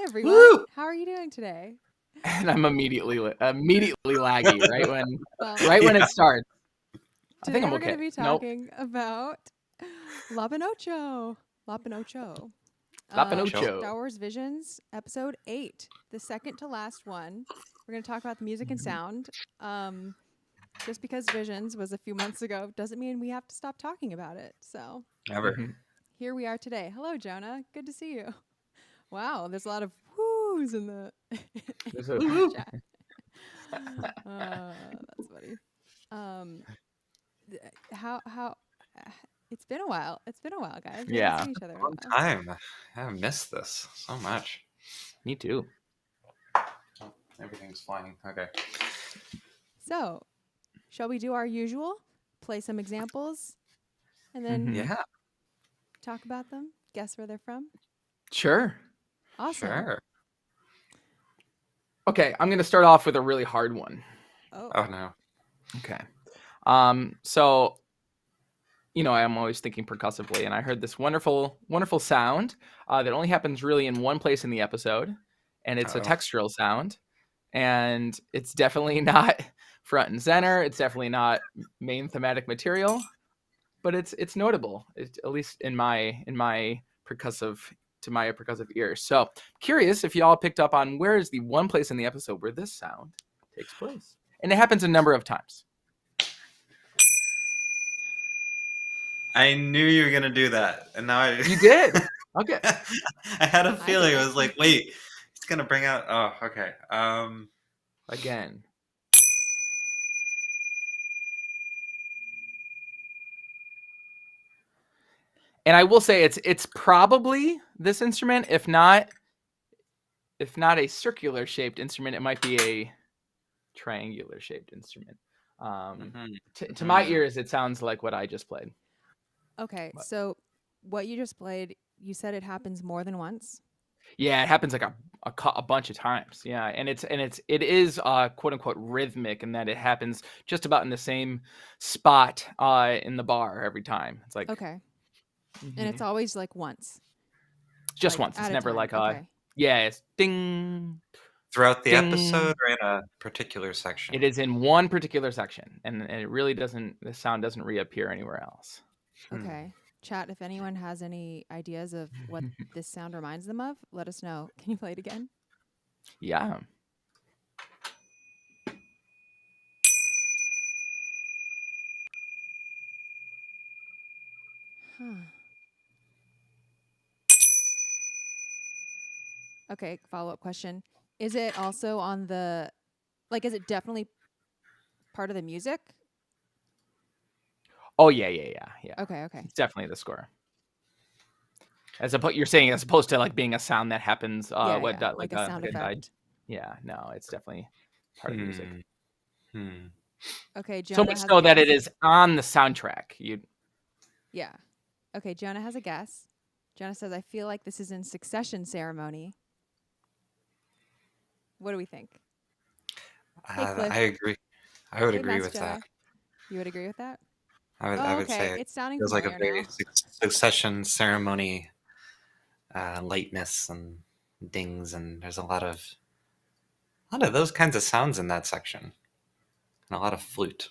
everyone. Woo! How are you doing today? And I'm immediately laggy right when it starts. I think I'm We're okay. going to be talking about Lop Ochō. Lop Ochō. Lop Ochō. Star Wars Visions, Episode 8, the second to last one. We're going to talk about the music and sound. Just because Visions was a few months ago doesn't mean we have to stop talking about it. So Never. Here we are today. Hello, Jonah. Good to see you. Wow, there's a lot of whoos in the chat. That's funny. How it's been a while. It's been a while, guys. We haven't seen each other in a Long while. time. I have missed this so much. Me too. Oh, everything's flying. Okay. So, shall we do our usual? Play some examples, and then Yeah. talk about them. Guess where they're from. Sure. Awesome. Sure. Okay, I'm going to start off with a really hard one. Oh no. Okay. So, I'm always thinking percussively, and I heard this wonderful, wonderful sound that only happens really in one place in the episode, and it's a textural sound, and it's definitely not front and center. It's definitely not main thematic material, but it's notable, at least in my percussive ears. So, curious if y'all picked up on where is the one place in the episode where this sound takes place, and it happens a number of times. I knew you were gonna do that, and now You did. Okay. I had a feeling. I was like, wait, it's gonna bring out. Oh, okay. Again. And I will say it's probably this instrument, if not a circular shaped instrument, it might be a triangular shaped instrument. To my ears, it sounds like what I just played. Okay, so what you just played, you said it happens more than once? Yeah, it happens like a bunch of times. Yeah, and it is quote unquote rhythmic in that it happens just about in the same spot in the bar every time. It's like okay, and it's always like once. Just once. It's never like okay. it's ding. Throughout the ding. episode or in a particular section? It is in one particular section, and it really doesn't. The sound doesn't reappear anywhere else. Okay. Chat, if anyone has any ideas of what this sound reminds them of, let us know. Can you play it again? Yeah. Huh. Okay, follow-up question. Is it also on the, is it definitely part of the music? Oh, yeah. Okay. It's definitely the score. You're saying as opposed to like being a sound that happens, like a sound effect. Yeah, no, it's definitely part of the music. Okay, Jonah so much so that it is on the soundtrack. Yeah. Okay, Jonah has a guess. Jonah says, I feel like this is in Succession Ceremony. What do we think? I agree. I would agree with Jonah. that. You would agree with that? I would say it's sounding feels like a very now. Succession Ceremony lightness and dings, and there's a lot of those kinds of sounds in that section, and a lot of flute.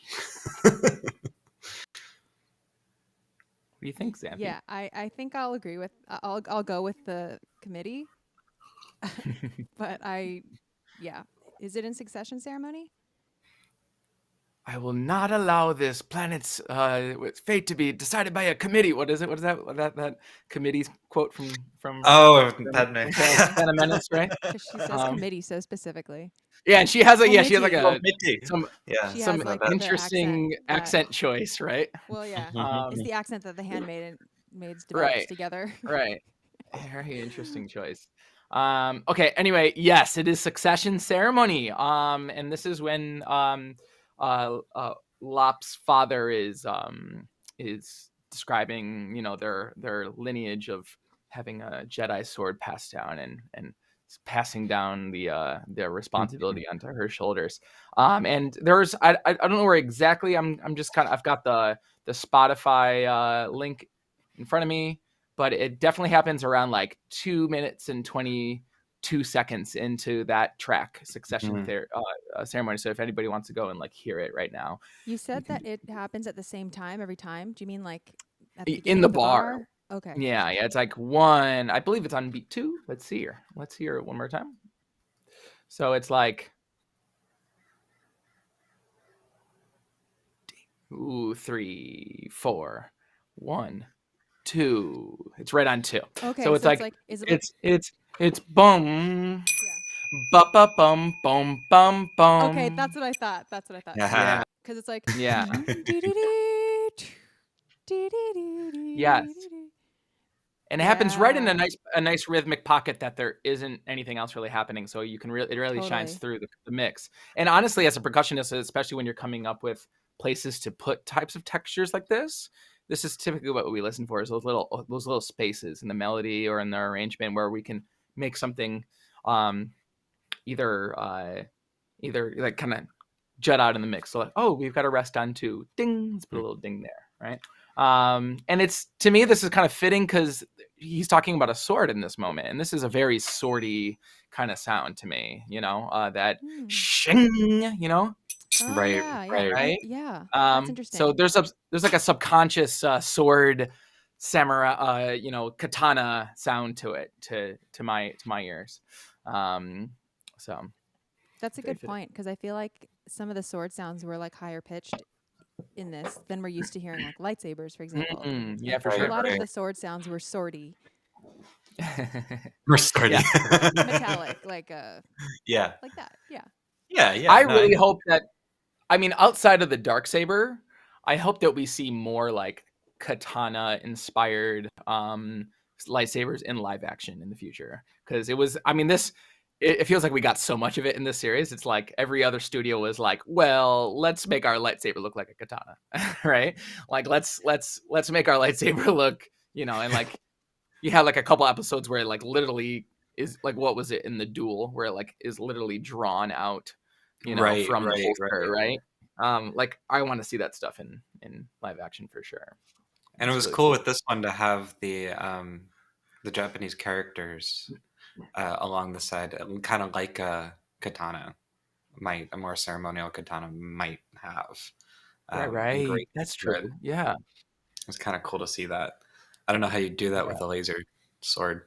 What do you think, Xanthe? Yeah, I think I'll agree with. I'll go with the committee. But is it in Succession Ceremony? I will not allow this planet's fate to be decided by a committee. What is it? What is that committee's quote from? Padme. Phantom Menace, right? Because she says committee so specifically. Yeah, and she has like some interesting accent choice, right? Well, yeah, it's the accent that the handmaids developed together. Right. Very interesting choice. Okay. Anyway, yes, it is Succession Ceremony. And this is when Lop's father is describing, their lineage of having a Jedi sword passed down and passing down the responsibility onto her shoulders. And there's I don't know where exactly. I'm just I've got the Spotify link in front of me, but it definitely happens around like 2 minutes and 22 2 seconds into that track succession Mhm. ceremony. So if anybody wants to go and like hear it right now, You said can- that it happens at the same time every time. Do you mean like at the in beginning the of the bar. bar? Okay. Yeah, it's like 1. I believe it's on beat 2. Let's see here. Let's hear it one more time. So it's like 3, 4, 1, 2. It's right on 2. Okay. So it's like is it like it's bum yeah. ba ba bum bum bum bum. Okay, that's what I thought. That's what I thought. Yeah. Because it's like Yeah. Yes. Yes. And it happens right in a nice rhythmic pocket that there isn't anything else really happening. So you can it really shines through the mix. And honestly, as a percussionist, especially when you're coming up with places to put types of textures like this is typically what we listen for, is those little spaces in the melody or in the arrangement where we can make something either like kind of jut out in the mix. So like, oh, we've got a rest on 2. Ding, let's put a little ding there, right? And it's, to me, this is kind of fitting because he's talking about a sword in this moment, and this is a very swordy kind of sound to me, that shing, Oh, Right, yeah, right. yeah. That's interesting. So there's like a subconscious sword samurai, katana sound to it, to my ears. So that's a good point, because I feel like some of the sword sounds were like higher pitched in this than we're used to hearing, like lightsabers, for example. Yeah, for A sure. lot of the sword sounds were swordy, We're starting. metallic, like Yeah. like that. Yeah. Yeah. I really hope that, I mean, outside of the Darksaber, I hope that we see more like katana inspired lightsabers in live action in the future, because it feels like we got so much of it in this series. It's like every other studio was like, well, let's make our lightsaber look like a katana. Right? Like let's make our lightsaber look, and like you have like a couple episodes where it like literally is like, what was it in the duel, where it like is literally drawn out, Right, from the right, holster, right? Like I want to see that stuff in live action for sure. And it was really cool with this one to have the Japanese characters along the side, kind of like a katana, a more ceremonial katana might have. Right. Great. That's true. Yeah. It's kind of cool to see that. I don't know how you do that with a laser sword,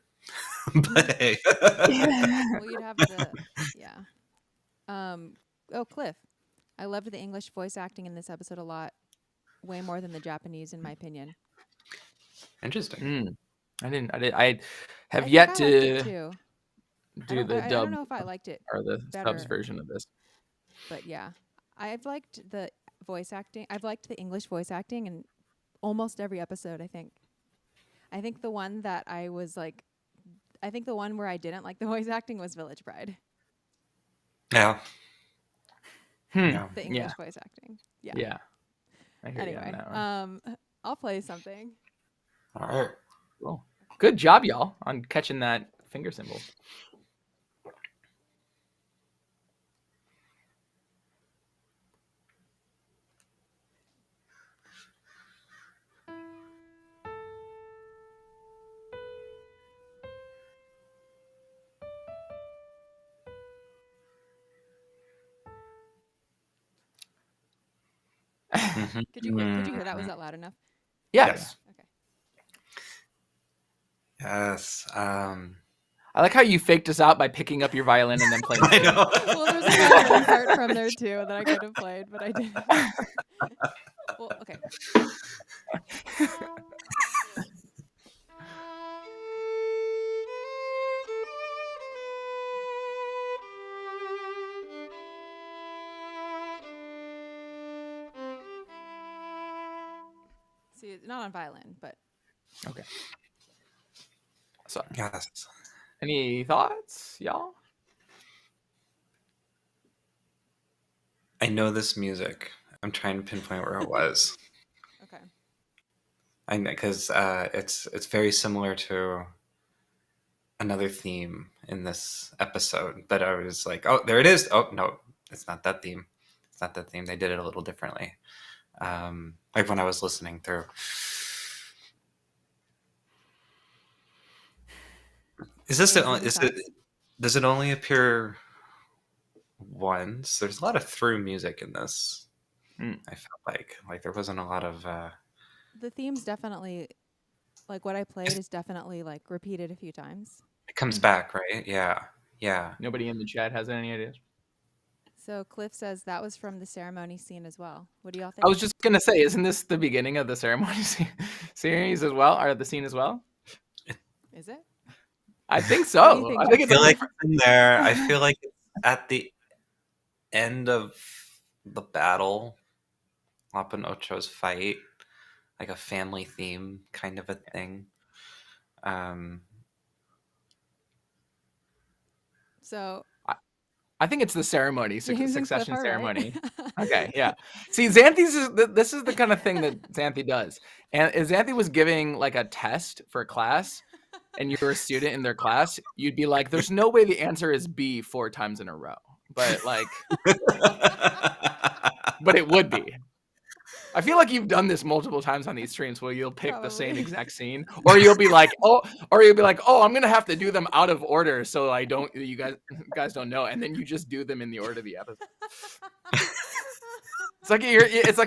but hey. Well, you'd have Cliff. I loved the English voice acting in this episode a lot, way more than the Japanese, in my opinion. Interesting. I have yet to do the dub. I don't know if I liked it or the better, subs version of this. But yeah, I've liked the voice acting. I've liked the English voice acting in almost every episode, I think. I think the one that I was like, I think the one where I didn't like the voice acting was Village Bride. Yeah. The English voice acting. Yeah. Yeah. I hear you on that one. I'll play something. All right. Cool. Good job, y'all, on catching that finger symbol. Could you hear that? Was that loud enough? Yes. Okay. Yes. I like how you faked us out by picking up your violin and then playing. I know. Well, there's a violin part from there too that I could have played, but I didn't. Well, okay. See, it's not on violin, but Okay. So, Yes. any thoughts, y'all? I know this music. I'm trying to pinpoint where it was. okay. I know, because it's very similar to another theme in this episode, but I was like, oh, there it is. Oh no, it's not that theme. It's not that theme. They did it a little differently. Like when I was listening through. Is this the only? Is it? Does it only appear once? There's a lot of through music in this. I felt like there wasn't a lot of. The theme's definitely like what I played is definitely like repeated a few times. It comes back, right? Yeah, yeah. Nobody in the chat has any ideas. So Cliff says that was from the ceremony scene as well. What do y'all think? I was just gonna say, isn't this the beginning of the ceremony series as well, or the scene as well? Is it? I think What do so. you think, I think I it's feel like it's in there. I feel like it's at the end of the battle, Lop and Ocho's fight, like a family theme kind of a thing. So I think it's the ceremony, James and Cliff succession are ceremony. right. Okay, yeah. See, Xanthe's this is the kind of thing that Xanthe does. And if Xanthe was giving like a test for class and you were a student in their class, you'd be like, there's no way the answer is B 4 times in a row. But like but it would be. I feel like you've done this multiple times on these streams where you'll pick the same Probably. exact scene, or you'll be like, oh, I'm gonna have to do them out of order so you guys don't know, and then you just do them in the order of the episode. It's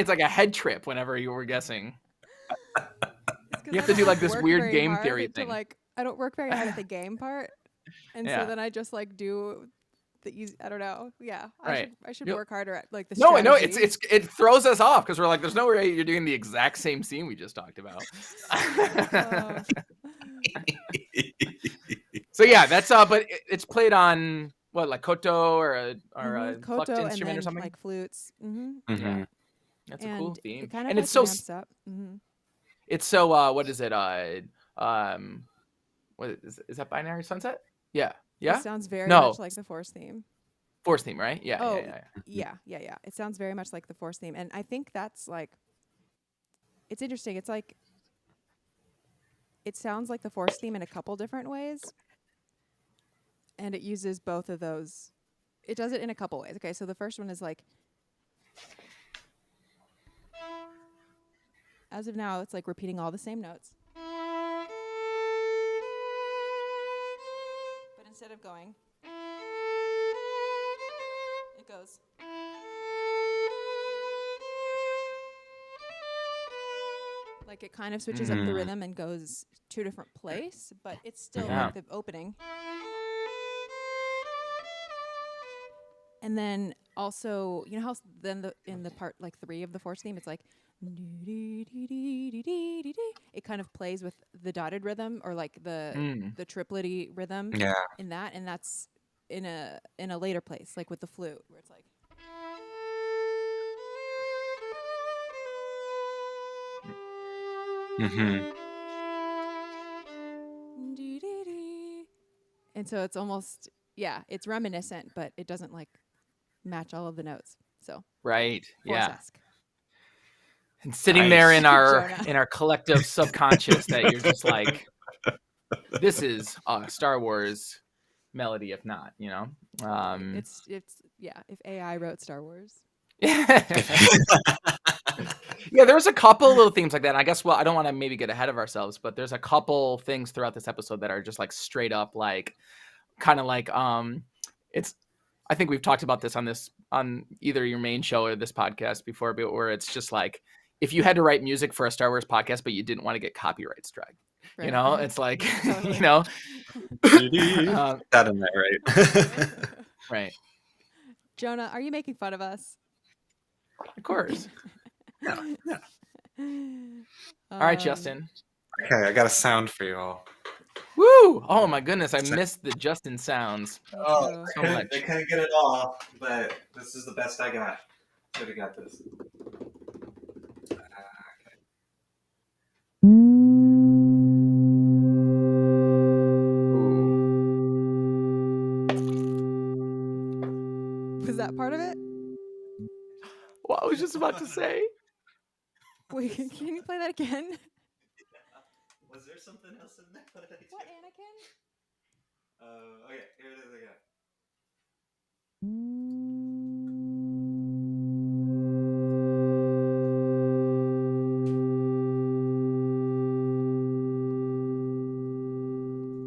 like a head trip whenever you were guessing. You have to do like this weird game theory thing. I don't work very hard at the game part, and Yeah. so then I just like do the easy. I don't know. Yeah, Right. I should work harder at like the. No, I know strategy. it throws us off because we're like, there's no way you're doing the exact same scene we just talked about. So yeah, that's but it's played on what, like koto or a plucked koto instrument and then, or something. like flutes. Mm-hmm. Mhm. Yeah, that's a cool And theme, it kind of and like it's so ramps up. Mm-hmm. it's so what is it? What is that Binary Sunset? Yeah, yeah. It sounds very No. much like the Force theme. Force theme, right? Yeah, Oh, yeah. yeah. It sounds very much like the Force theme, and I think that's like. It's interesting. It's like. It sounds like the Force theme in a couple different ways, and it uses both of those. It does it in a couple ways. Okay, so the first one is like. As of now, it's like repeating all the same notes. But instead of going, it goes. Like it kind of switches up the rhythm and goes to a different place, but it's still like the opening. And then also, you know how then in the part like 3 of the Force theme, it's like it kind of plays with the dotted rhythm or like the triplety rhythm in that, and that's in a later place, like with the flute, where it's like. Mm-hmm. And so it's almost it's reminiscent, but it doesn't like match all of the notes. So Right. Yeah. Force-esque. And sitting there in our collective subconscious that you're just like, this is a Star Wars melody, if not, you know. It's if AI wrote Star Wars. Yeah, there's a couple little themes like that. I guess, well, I don't want to maybe get ahead of ourselves, but there's a couple things throughout this episode that are just like straight up like kind of like it's I think we've talked about this on either your main show or this podcast before, but where it's just like if you had to write music for a Star Wars podcast but you didn't want to get copyright strike. Right. You know, it's like Totally. you know that in there, right? Right. Jonah, are you making fun of us? Of course. Yeah. All right, Justin. Okay, I got a sound for you all. Woo! Oh my goodness, I missed the Justin sounds. Oh, so much. I couldn't get it all, but this is the best I got. Should have got this. Was that part of it? Well, I was just about to say. Wait, can you play that again? Was there something else in there? What Anakin? Okay, here it is again.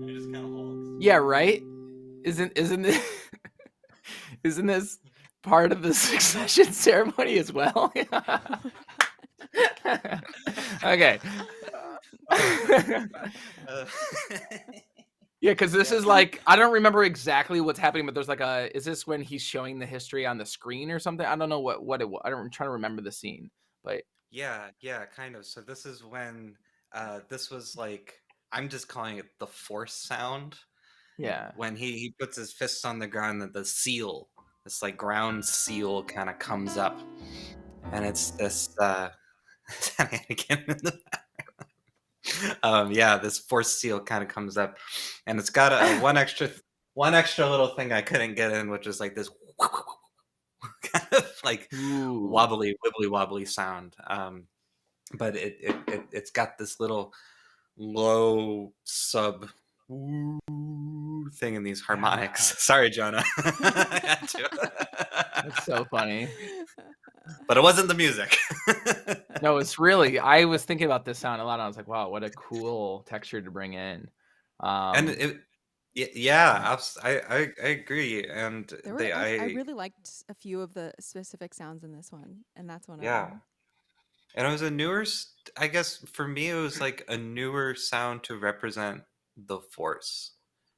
And it just kind of holds. Yeah, right? isn't this isn't this part of the succession ceremony as well? Okay. Yeah, because this is like, I don't remember exactly what's happening, but there's like is this when he's showing the history on the screen or something? I don't know what it was. I'm trying to remember the scene, but yeah, kind of. So this is when this was like, I'm just calling it the force sound. yeah. When he puts his fists on the ground, that the seal, this like ground seal, kind of comes up, and it's this this force seal kind of comes up, and it's got a one extra little thing I couldn't get in, which is like this kind of like wibbly wobbly sound. But it's got this little low sub thing in these harmonics. Sorry, Jonah. That's so funny. But it wasn't the music. No, it's really, I was thinking about this sound a lot. I was like, wow, what a cool texture to bring in. And I agree. And I really liked a few of the specific sounds in this one, and that's one of them. And it was a newer, I guess for me, it was like a newer sound to represent the Force.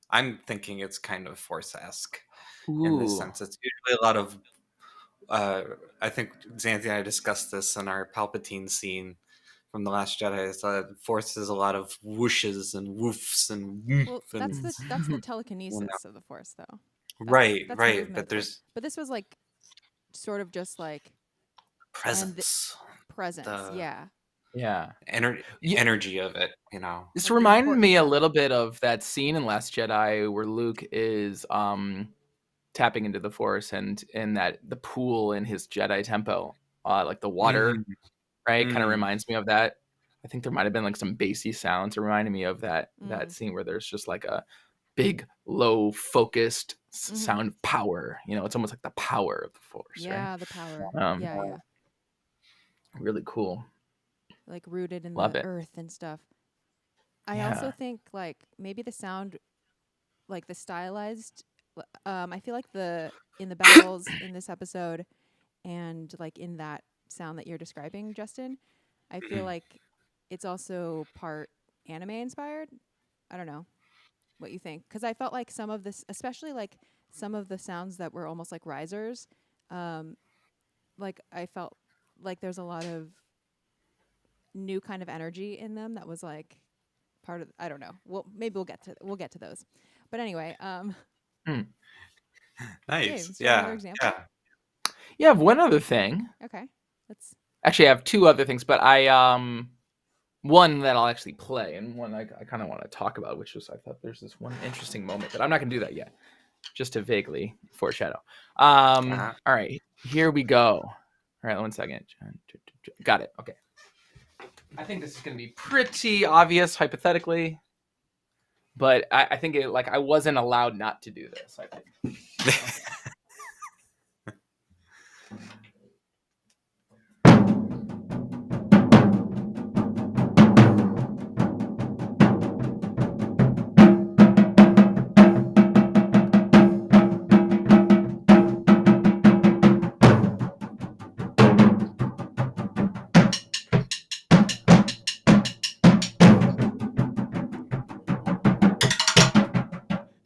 I'm thinking it's kind of Force-esque in this sense. It's usually a lot of, I think Xanthe and I discussed this in our Palpatine scene from The Last Jedi. It's Force is a lot of whooshes and woofs and that's the telekinesis of the Force, though. Right. But this was like sort of just like presence. Energy of it, you know. This reminded me a little bit of that scene in Last Jedi where Luke is tapping into the Force, and in that the pool in his Jedi temple, like the water, right? Kind of reminds me of that. I think there might have been like some bassy sounds reminding me of that scene where there's just like a big, low, focused sound of power. You know, it's almost like the power of the Force. Yeah, right? the power. Really cool. Like rooted in Love the it. earth and stuff. I also think like maybe the sound, like the stylized. I feel like in the battles in this episode, and like in that sound that you're describing, Justin, I feel like it's also part anime inspired. I don't know what you think, because I felt like some of this, especially like some of the sounds that were almost like risers, like I felt like there's a lot of new kind of energy in them that was like part of, I don't know. Well, maybe we'll get to those. But anyway, Nice. James, another example? Yeah, I have one other thing. Okay. Actually, I have two other things, but one that I'll actually play, and one I kind of want to talk about, which was, I thought there's this one interesting moment, but I'm not going to do that yet, just to vaguely foreshadow. All right, here we go. All right, 1 second. Got it. Okay. I think this is going to be pretty obvious, hypothetically, but I think I wasn't allowed not to do this, I think.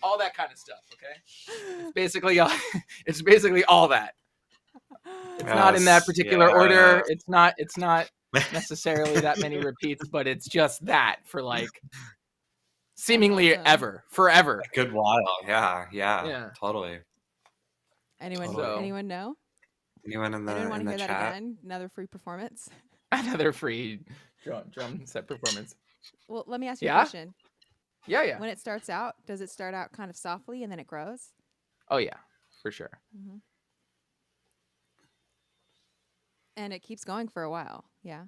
All that kind of stuff, okay? It's basically all that. It's not in that particular order. It's not necessarily that many repeats, but it's just that for like seemingly forever. A good while. Yeah. Totally. Anyone know? Anyone in the Anyone want to hear chat? that again? Another free performance? Another free drum set performance. Well, let me ask you a question. Yeah. When it starts out, does it start out kind of softly and then it grows? Oh, yeah, for sure. Mm-hmm. And it keeps going for a while. Yeah.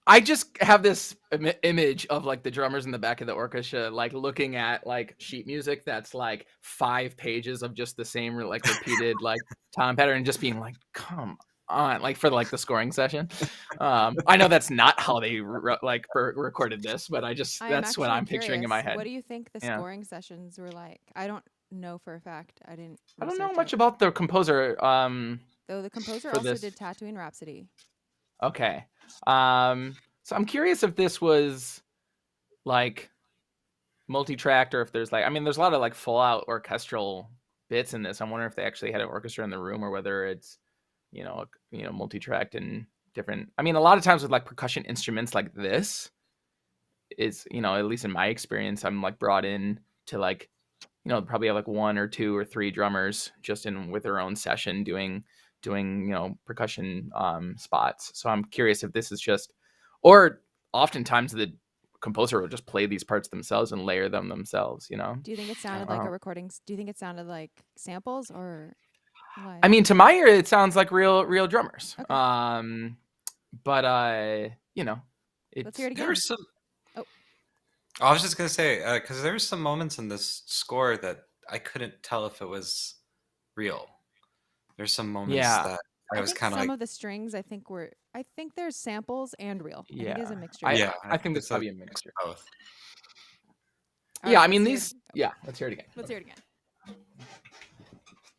I just have this image of like the drummers in the back of the orchestra, like looking at like sheet music that's like 5 pages of just the same like repeated like time pattern, and just being like, come on, like for like the scoring session. I know that's not how they recorded this, but that's what I'm picturing in my head. What do you think the scoring sessions were like? I don't know for a fact. I didn't. I don't know research much it. about the composer. Though the composer for also this. did Tatooine Rhapsody. Okay. So I'm curious if this was like multi-tracked or if there's like, I mean, there's a lot of like full out orchestral bits in this. I'm wondering if they actually had an orchestra in the room or whether it's, multi-tracked and different. I mean, a lot of times with like percussion instruments like this is, at least in my experience, I'm like brought in to like, probably have like one or two or three drummers just in with their own session doing percussion spots. So I'm curious if this is just, or oftentimes the composer will just play these parts themselves and layer them themselves. Do you think it sounded like a recording? Do you think it sounded like samples or live? I mean, to my ear, it sounds like real drummers. Okay. But Let's hear it again. There were some. I was just gonna say because there were some moments in this score that I couldn't tell if it was real. There's some moments that I was kind of like. Some of the strings I think there's samples and real. I think it's a mixture. I think it's probably a mixture. Both. Yeah, I mean these. Yeah, let's hear it again. Let's hear it again.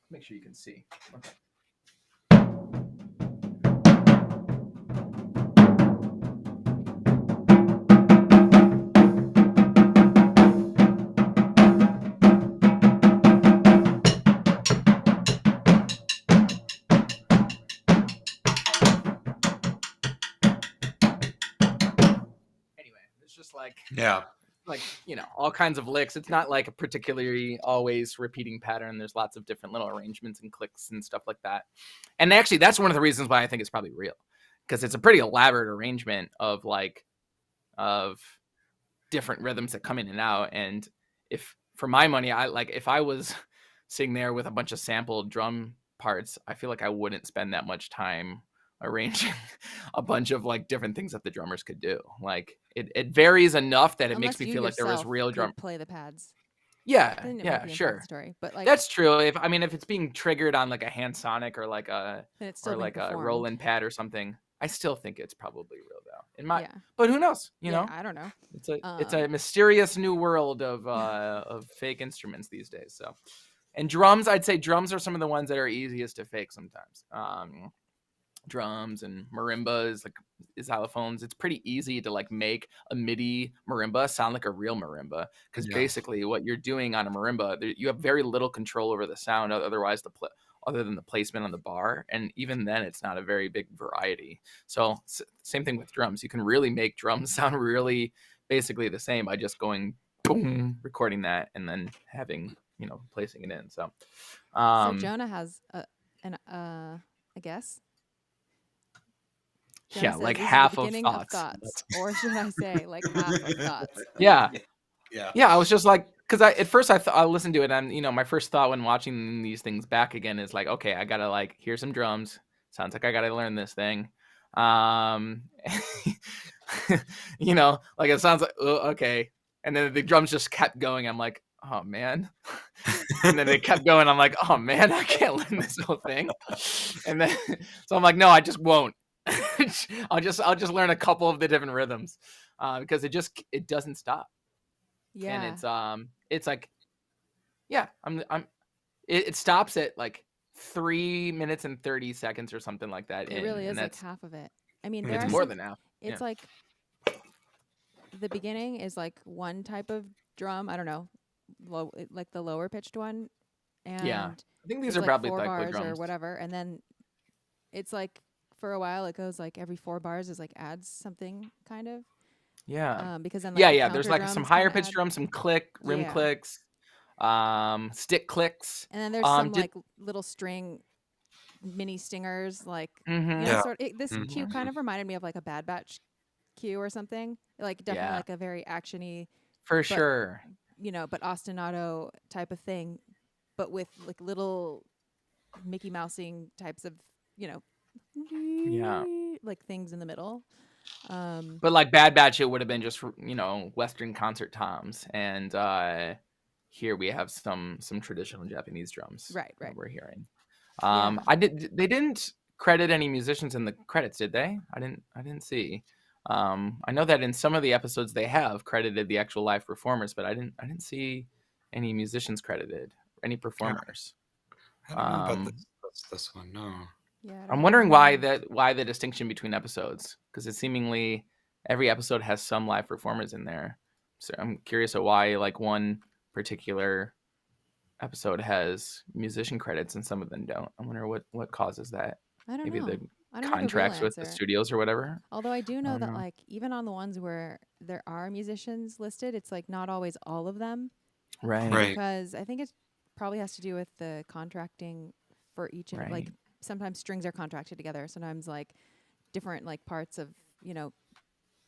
Make sure you can see. Okay. Just like all kinds of licks. It's not like a particularly always repeating pattern. There's lots of different little arrangements and clicks and stuff like that. And actually that's one of the reasons why I think it's probably real, because it's a pretty elaborate arrangement of different rhythms that come in and out. And if for my money, if I was sitting there with a bunch of sampled drum parts, I feel like I wouldn't spend that much time arranging a bunch of like different things that the drummers could do. Like it varies enough that it makes me feel like there was real drum play the pads. Yeah, sure. Story, but like that's true. If it's being triggered on like a hand sonic or like a a Roland pad or something, I still think it's probably real though. But who knows? You know, I don't know. It's a mysterious new world of fake instruments these days. So, and drums, I'd say drums are some of the ones that are easiest to fake sometimes. Drums and marimbas, like xylophones, it's pretty easy to like make a MIDI marimba sound like a real marimba, because basically what you're doing on a marimba, you have very little control over the sound otherwise other than the placement on the bar, and even then it's not a very big variety. So same thing with drums. You can really make drums sound really basically the same by just going boom, recording that and then having placing it in. So Jonah has a guess. Jonah like half of thoughts. Or should I say like half of thoughts? Yeah. I was just like, because at first I listened to it, and my first thought when watching these things back again is like, okay, I gotta like hear some drums. Sounds like I gotta learn this thing. Like it sounds like okay, and then the drums just kept going. I'm like, oh man, and then they kept going. I'm like, oh man, I can't learn this whole thing. And then so I'm like, no, I just won't. I'll just learn a couple of the different rhythms, because it doesn't stop. Yeah. And it's like, it stops at like 3 minutes and 30 seconds or something like that. It really is like half of it. I mean, it's more than half. It's like the beginning is like one type of drum. I don't know, like the lower pitched one. And I think these are like probably 4 like bars drums or whatever. And then it's like for a while it goes like every 4 bars is like adds something kind of. Because then like there's like some higher pitched drums, some rim clicks, stick clicks, and then there's some like little string mini stingers, like this cue kind of reminded me of like a Bad Batch cue or something, like definitely like a very actiony for sure, but ostinato type of thing, but with like little Mickey Mousing types of like things in the middle. But like Bad Batch, it would have been just Western concert toms, and here we have some traditional Japanese drums. Right. We're hearing. They didn't credit any musicians in the credits, did they? I didn't see. I know that in some of the episodes they have credited the actual live performers, but I didn't see any musicians credited. any performers. I don't know about this one. No. Yeah, I don't I'm know. wondering why the distinction between episodes, because it's seemingly every episode has some live performers in there. So I'm curious at why like one particular episode has musician credits and some of them don't. I wonder what causes that. I don't Maybe know. the I don't know the real contracts with the answer. studios or whatever. Although I do know don't that know. like even on the ones where there are musicians listed, it's like not always all of them. Right. Because I think it probably has to do with the contracting for each Right. like sometimes strings are contracted together, sometimes like different like parts of, you know,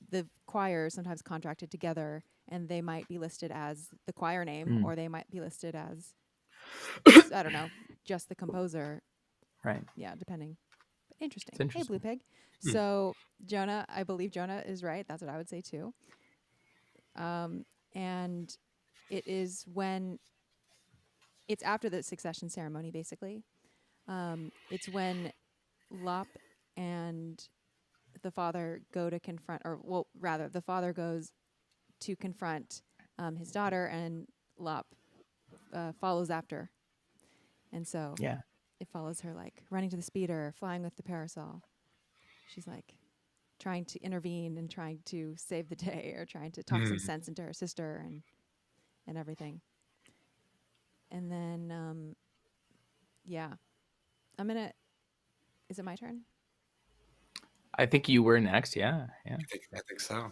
the choir sometimes contracted together, and they might be listed as the choir name or they might be listed as I don't know, just the composer. Right. Yeah, depending. Interesting. It's interesting. Hey, Blue Pig. So Jonah, I believe Jonah is right. That's what I would say too. And it is when it's after the succession ceremony, basically. It's when Lop and the father go to confront, or well, rather, the father goes to confront his daughter, and Lop follows after. And so it follows her like running to the speeder, flying with the parasol. She's like trying to intervene and trying to save the day, or trying to talk some sense into her sister and everything. And then, is it my turn? I think you were next. Yeah. I think so.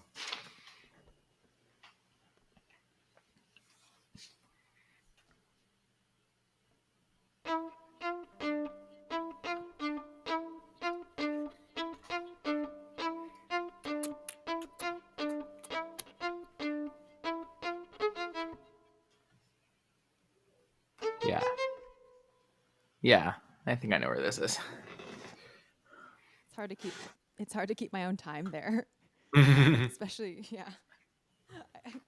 Yeah. I think I know where this is. It's hard to keep my own time there. Especially,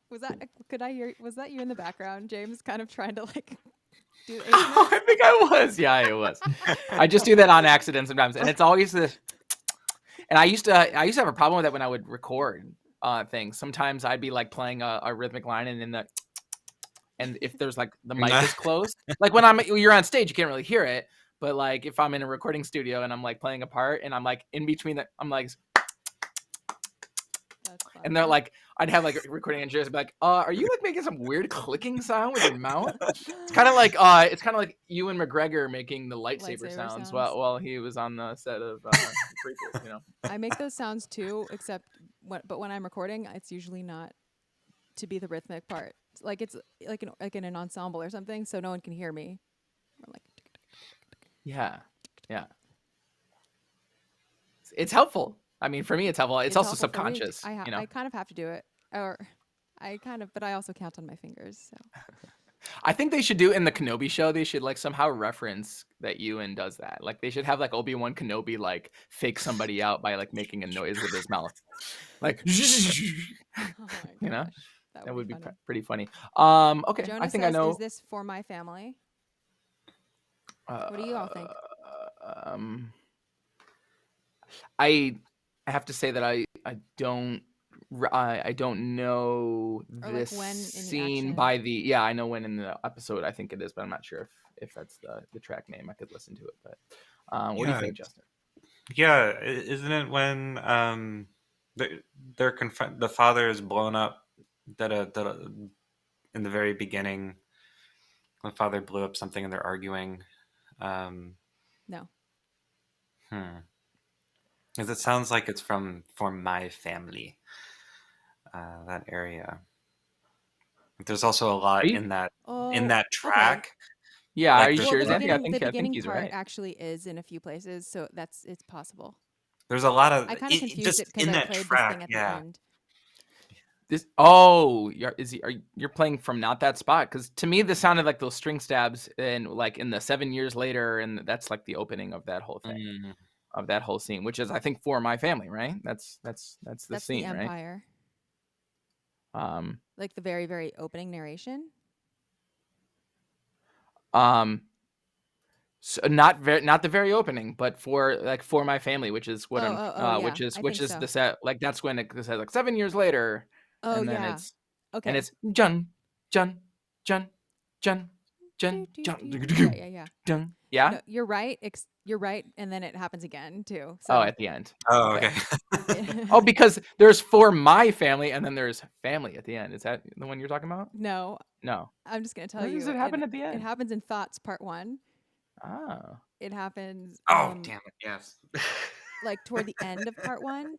was that you in the background, James, kind of trying to like do I think I was. Yeah, it was. I just do that on accident sometimes, and it's always this. And I used to have a problem with that when I would record things. Sometimes I'd be like playing a rhythmic line, and if there's like the mic is closed, like when you're on stage, you can't really hear it. But like if I'm in a recording studio and I'm like playing a part and I'm like in between that, I'm like, and they're like, I'd have like recording engineers be like, are you like making some weird clicking sound with your mouth? It's kind of like Ewan McGregor making the lightsaber sounds while he was on the set of prequels, you know. I make those sounds too, but when I'm recording, it's usually not to be the rhythmic part. Like it's like in an ensemble or something, so no one can hear me. I'm like, yeah. It's helpful. I mean, for me, it's helpful. It's also helpful subconscious. you know? I kind of have to do it, but I also count on my fingers. So I think they should do in the Kenobi show. They should like somehow reference that Ewan does that. Like they should have like Obi-Wan Kenobi like fake somebody out by like making a noise with his mouth, like you know. That would be pretty funny. Okay, Jonah I think says, I know. Is this for my family? What do you all think? I have to say that I don't know this scene by the I know when in the episode I think it is, but I'm not sure if that's the track name. I could listen to it, but what do you think, Justin? Yeah, isn't it when the father is blown up that in the very beginning when father blew up something and they're arguing? No. Because it sounds like it's for my family, that area. There's also a lot in that track. Okay. Yeah, like, are you sure? The I think he's part right. actually is in a few places, so it's possible. There's a lot of I kind of confused it because I played track, this thing at the end. You're playing from not that spot? Because to me this sounded like those string stabs and like in the 7 years later, and that's like the opening of that whole thing, of that whole scene, which is I think for my family, right? That's the scene, the Empire. Right? Like the very, very opening narration. So not the very opening, but for my family, which is what which is the set. Like that's when it says like 7 years later. Oh, and then yeah. it's okay, and it's Jun. Jun, jun, Yeah. jun. Yeah. No, you're right. You're right, and then it happens again too. Oh, So at the end. Oh, Okay. okay. Oh, because there's for my family, and then there's family at the end. Is that the one you're talking about? no, No. I'm just gonna tell Where you. does it happen at the It end? happens in Thoughts Part 1. Oh. It happens Oh, damn it! Yes. like toward the end of Part 1.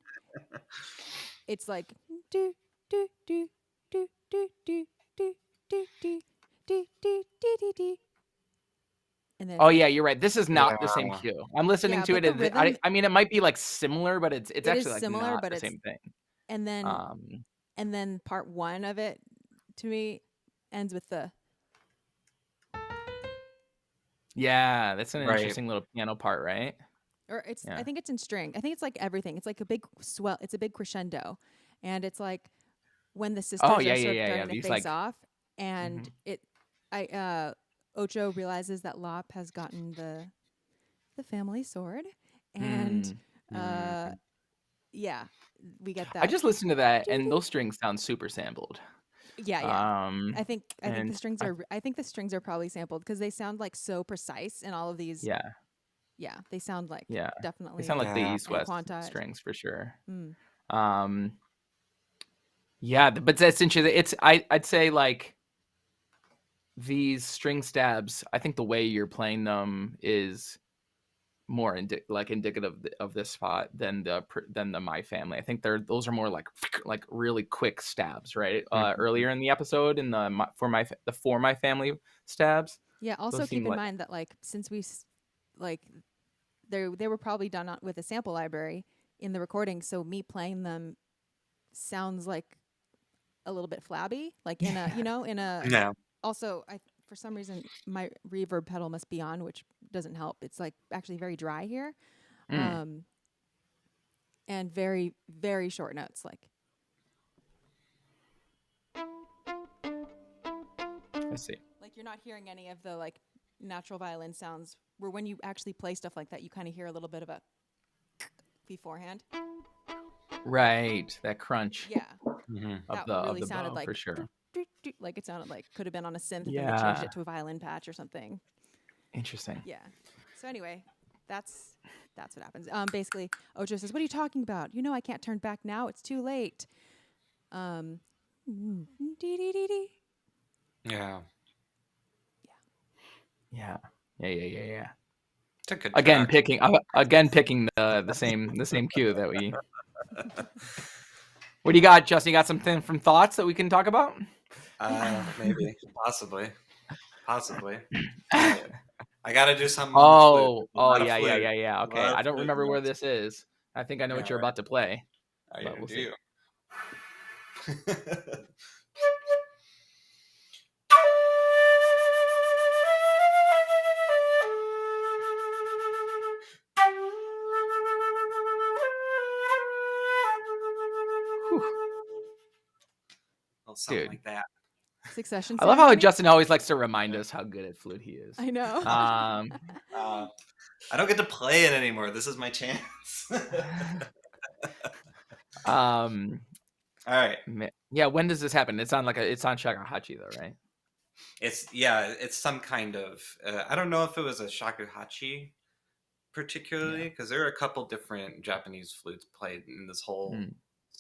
It's like do do do do do do do do do do do do do. And then Oh yeah, you're right. This is not the same Yeah. cue. I'm listening Yeah, to but it. the I rhythm, I mean, it might be like similar, but it's it actually is like similar, not but the it's same thing. and then Um. and then Part 1 of it to me ends with the Yeah, that's an Right. interesting little piano part, right? or it's Yeah. I think it's in string. I think it's like everything. It's like a big swell. It's a big crescendo, and it's like when the sisters Oh are yeah, yeah, sort of yeah, yeah. starting to These face like. off, and Mhm. Ocho realizes that Lop has gotten the family sword, and Mm. yeah, we get I that. just listened to that, and Doo-doo. those strings sound super sampled. Yeah. I think the And strings are I think the strings are probably sampled because they sound like so precise in all of these. yeah, Yeah, they sound like yeah, they definitely sound like the Yeah. East and West quantized. strings for sure. Mm. Yeah, but that's interesting. It's I'd say like these string stabs. I think the way you're playing them is more indicative of this spot than the My Family. I think those are more like really quick stabs, right? Mhm. Earlier in the episode, in the For My Family stabs. Yeah. Also Those keep seem in like mind that like since like they were probably done with a sample library in the recording, so me playing them sounds like a little bit flabby, like in a in a. Yeah. Also, for some reason my reverb pedal must be on, which doesn't help. It's like actually very dry here, Mm, and very very short notes. Like I see. you're not hearing any of the like natural violin sounds. Where when you actually play stuff like that, you kind of hear a little bit of a beforehand. Right, that crunch Yeah, Mhm. of that the really sounded bow like for sure. like it sounded like could have been on a synth, and then they changed Yeah, it to a violin patch or something. interesting. Yeah. So anyway, that's what happens. Basically, Ocho says, "What are you talking about? You know I can't turn back now. It's too late." Dee-dee-dee-dee. Yeah. Yeah. It's a good Again, track. picking the same cue that we. What do you got, Justin? You got something from Thoughts that we can talk about? Maybe, possibly. I got to do something on the flute. Oh, A lot of yeah. flute. Okay, A lot I of don't flute remember in where this. this is. I think I know what Yeah, you're about to play, I but we'll do see. you. Whew. Something Dude. like that. Succession I love how ceremony. Justin always likes to remind us how good at flute he is. I know. I don't get to play it anymore. This is my chance. All right. Yeah. When does this happen? It's on Shakuhachi though, right? It's some kind of. I don't know if it was a shakuhachi particularly, because there are a couple different Japanese flutes played in this whole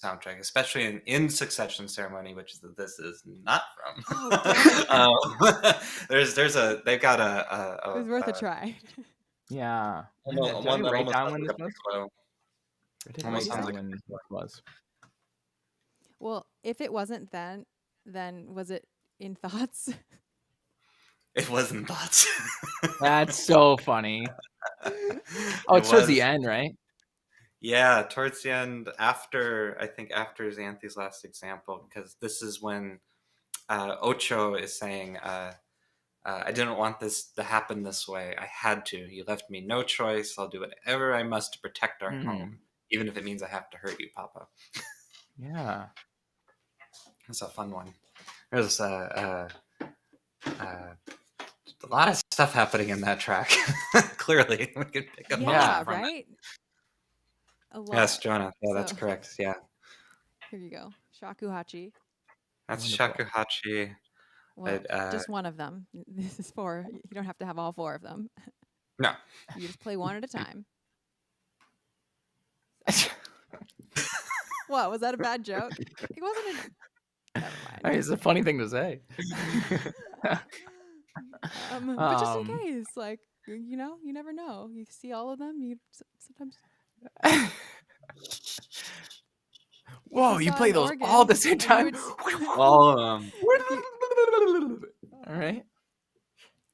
soundtrack, especially in Succession Ceremony, which is this is not from. Oh, damn They've got a it was worth a try. Yeah. Did one I that write almost down sounds when like this a was? piccolo. I did Almost write sounds down like when this was. Well, if it wasn't then was it in Thoughts? It wasn't Thoughts. That's so funny. Oh, it's towards the end, right? Yeah, towards the end, after Xanthe's last example, because this is when Ocho is saying, I didn't want this to happen this way. I had to. You left me no choice. I'll do whatever I must to protect our home, even if it means I have to hurt you, Papa. Yeah. It's a fun one. There's a lot of stuff happening in that track. Clearly, we could pick up a lot from right? it. A lot. Yes, Jonah. Yeah, that's correct. Yeah. Here you go. Shakuhachi. That's Wonderful. shakuhachi. Well, But, just one of them. This is 4. You don't have to have all 4 of them. no. You just play one at a time. What, was that a bad joke? It wasn't a... Never mind. I mean, it's a funny thing to say. But just in case, like, you know, you never know. You see all of them, you sometimes... Whoa, you saw play an those organ all at the same and you time? would All of them. All right.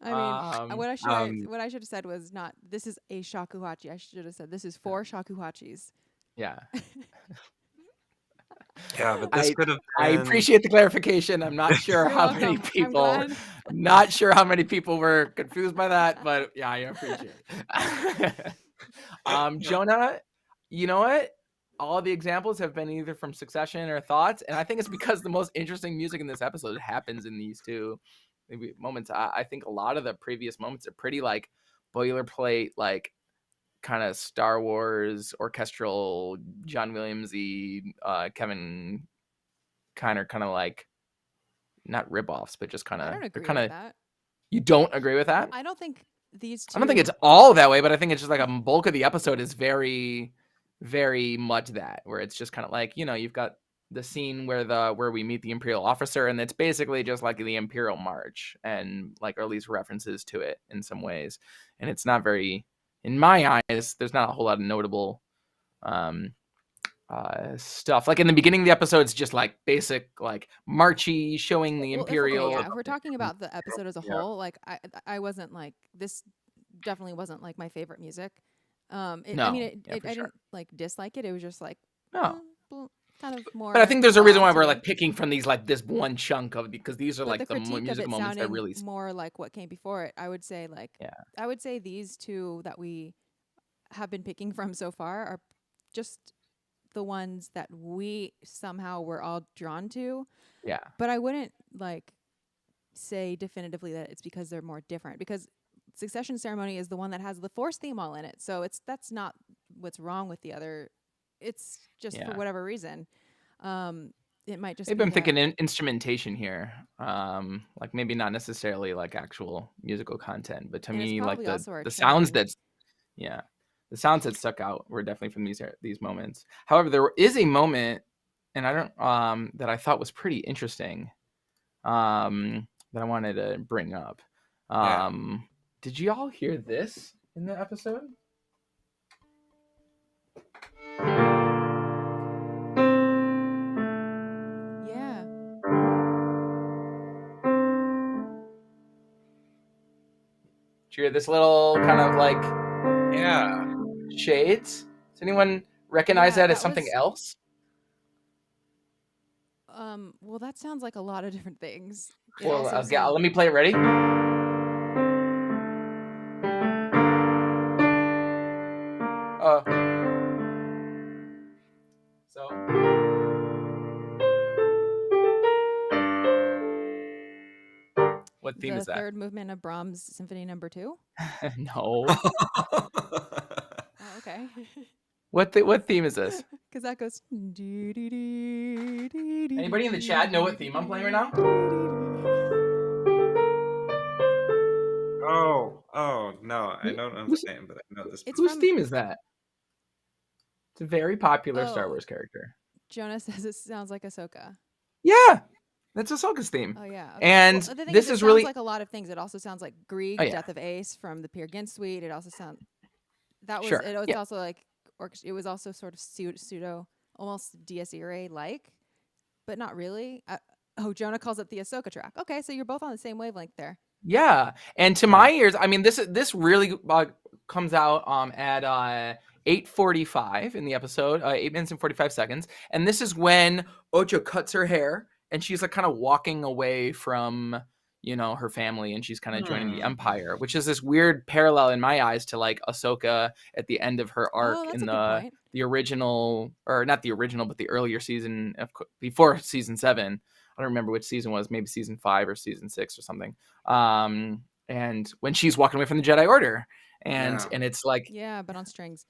I mean, what I should have said was not, this is a shakuhachi. I should have said, this is 4 shakuhachis. Yeah. Yeah, but this could have been... I appreciate the clarification. I'm not sure You're how welcome. many I'm people... glad. Not sure how many people were confused by that, but yeah, I appreciate it. Jonah, you know what? All the examples have been either from Succession or Thoughts, and I think it's because the most interesting music in this episode happens in these 2 moments. I think a lot of the previous moments are pretty like boilerplate, like kind of Star Wars orchestral, John Williams-y, Kevin Kiner kind of like, not ripoffs, but just kind of... I don't agree with that. You don't agree with that? I don't think these 2... I don't think it's all that way, but I think it's just like a bulk of the episode is very, very much that, where it's just kind of like, you know, you've got the scene where we meet the Imperial Officer, and it's basically just like the Imperial March, and like, or at least references to it in some ways. And it's not very, in my eyes, there's not a whole lot of notable stuff. Like in the beginning of the episode, it's just like basic, like marchy, showing the Imperial. If we're talking about the episode as a whole, like I wasn't like, this definitely wasn't like my favorite music. I didn't like dislike it. It was just like kind of more. But I think there's a reason why we're like picking from these, like this one chunk of, because these are like the music moments that really more like what came before it. I would say I would say these 2 that we have been picking from so far are just the ones that we somehow were all drawn to. Yeah. But I wouldn't like say definitively that it's because they're more different, because Succession Ceremony is the one that has the Force theme all in it. So that's not what's wrong with the other. It's just for whatever reason. It might just maybe I'm thinking instrumentation here. Like maybe not necessarily like actual musical content, but to me, like the sounds that's the sounds that stuck out were definitely from these moments. However, there is a moment, and I don't that I thought was pretty interesting, that I wanted to bring up. Did you all hear this in the episode? Yeah. Did you hear this little kind of like shades? Does anyone recognize that as something else? Well, that sounds like a lot of different things. Well, let me play it. Ready? So. What theme is that? The 3rd movement of Brahms' Symphony No. 2? No. Oh, okay. What theme is this? Because that goes. Anybody in the chat know what theme I'm playing right now? Oh no, I don't understand, but I know this. Whose theme is that? It's a very popular Star Wars character. Jonah says it sounds like Ahsoka. Yeah, that's Ahsoka's theme. Oh yeah, and this is really like a lot of things. It also sounds like Grieg, Death of Ace from the Peer Gynt suite. It also sounds it was also like it was also sort of pseudo, almost Dies Irae like, but not really. Jonah calls it the Ahsoka track. Okay, so you're both on the same wavelength there. Yeah, and to my ears, I mean, this really comes out at 8:45 in the episode, 8 minutes and 45 seconds, and this is when Ocho cuts her hair, and she's like kind of walking away from her family, and she's kind of joining the Empire, which is this weird parallel in my eyes to like Ahsoka at the end of her arc in the original, or not the original, but the earlier season before season 7. I don't remember which season was, maybe season 5 or season 6 or something. And when she's walking away from the Jedi Order, and it's like, but on strings.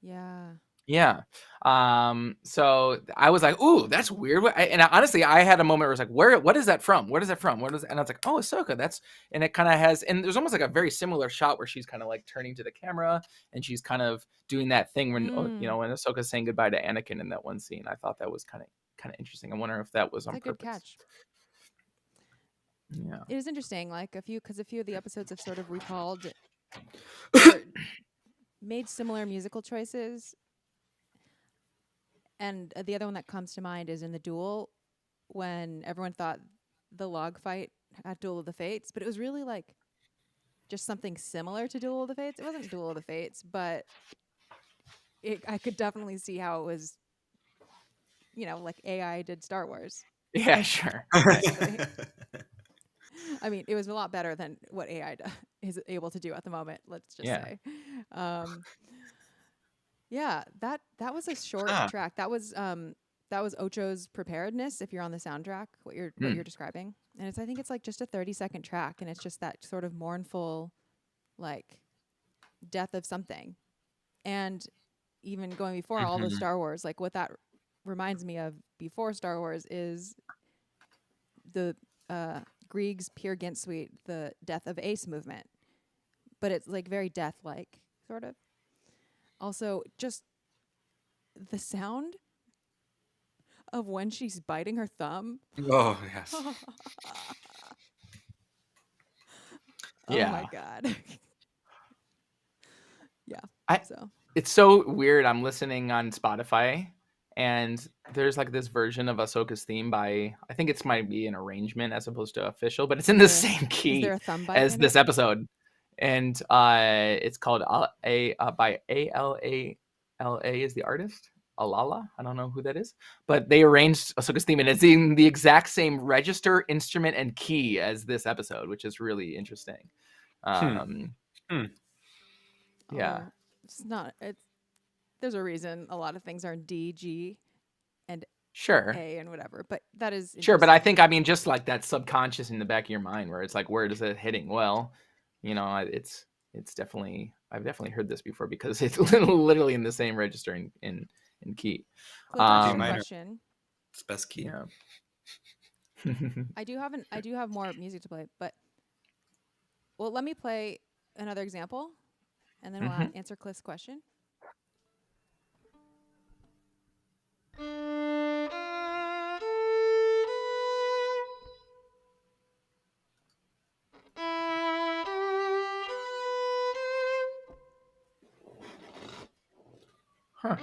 Yeah. Yeah. So I was like, "Ooh, that's weird." Honestly, I had a moment where I was like, what is that from? What is that from? And I was like, "Oh, Ahsoka." And it kind of has, and there's almost like a very similar shot where she's kind of like turning to the camera and she's kind of doing that thing when when Ahsoka's saying goodbye to Anakin in that one scene. I thought that was kind of interesting. I wonder if that was on It's a good purpose. catch. Yeah. It is interesting, like a few of the episodes have sort of recalled or made similar musical choices. And the other one that comes to mind is in the duel when everyone thought the log fight at Duel of the Fates, but it was really like just something similar to Duel of the Fates. It wasn't Duel of the Fates, but I could definitely see how it was, like AI did Star Wars. Yeah, sure. I mean, it was a lot better than what AI is able to do at the moment. Let's just say. Yeah, that was a short track. That was Ocho's Preparedness. If you're on the soundtrack, what you're describing, and I think it's like just a 30-second track, and it's just that sort of mournful, like death of something, and even going before all the Star Wars, like what that reminds me of before Star Wars is the Grieg's Peer Gynt Suite, the Death of Ace movement, but it's like very death-like sort of. Also, just the sound of when she's biting her thumb. Oh, yes. Oh my God. Yeah. It's so weird. I'm listening on Spotify and there's like this version of Ahsoka's theme by, I think it's might be an arrangement as opposed to official, but it's in the same key as this episode. And it's called by A-L-A-L-A is the artist. Alala. I don't know who that is. But they arranged Ahsoka's theme and it's in the exact same register, instrument, and key as this episode, which is really interesting. Yeah. It's not. There's a reason a lot of things are D, G, and sure A and whatever. But that is sure. But I think just like that subconscious in the back of your mind, where it's like, where is it hitting? Well, it's definitely I've definitely heard this before because it's literally in the same register in key. Question. It's best key. Yeah. I do have more music to play, but let me play another example. And then we'll answer Cliff's question. Huh.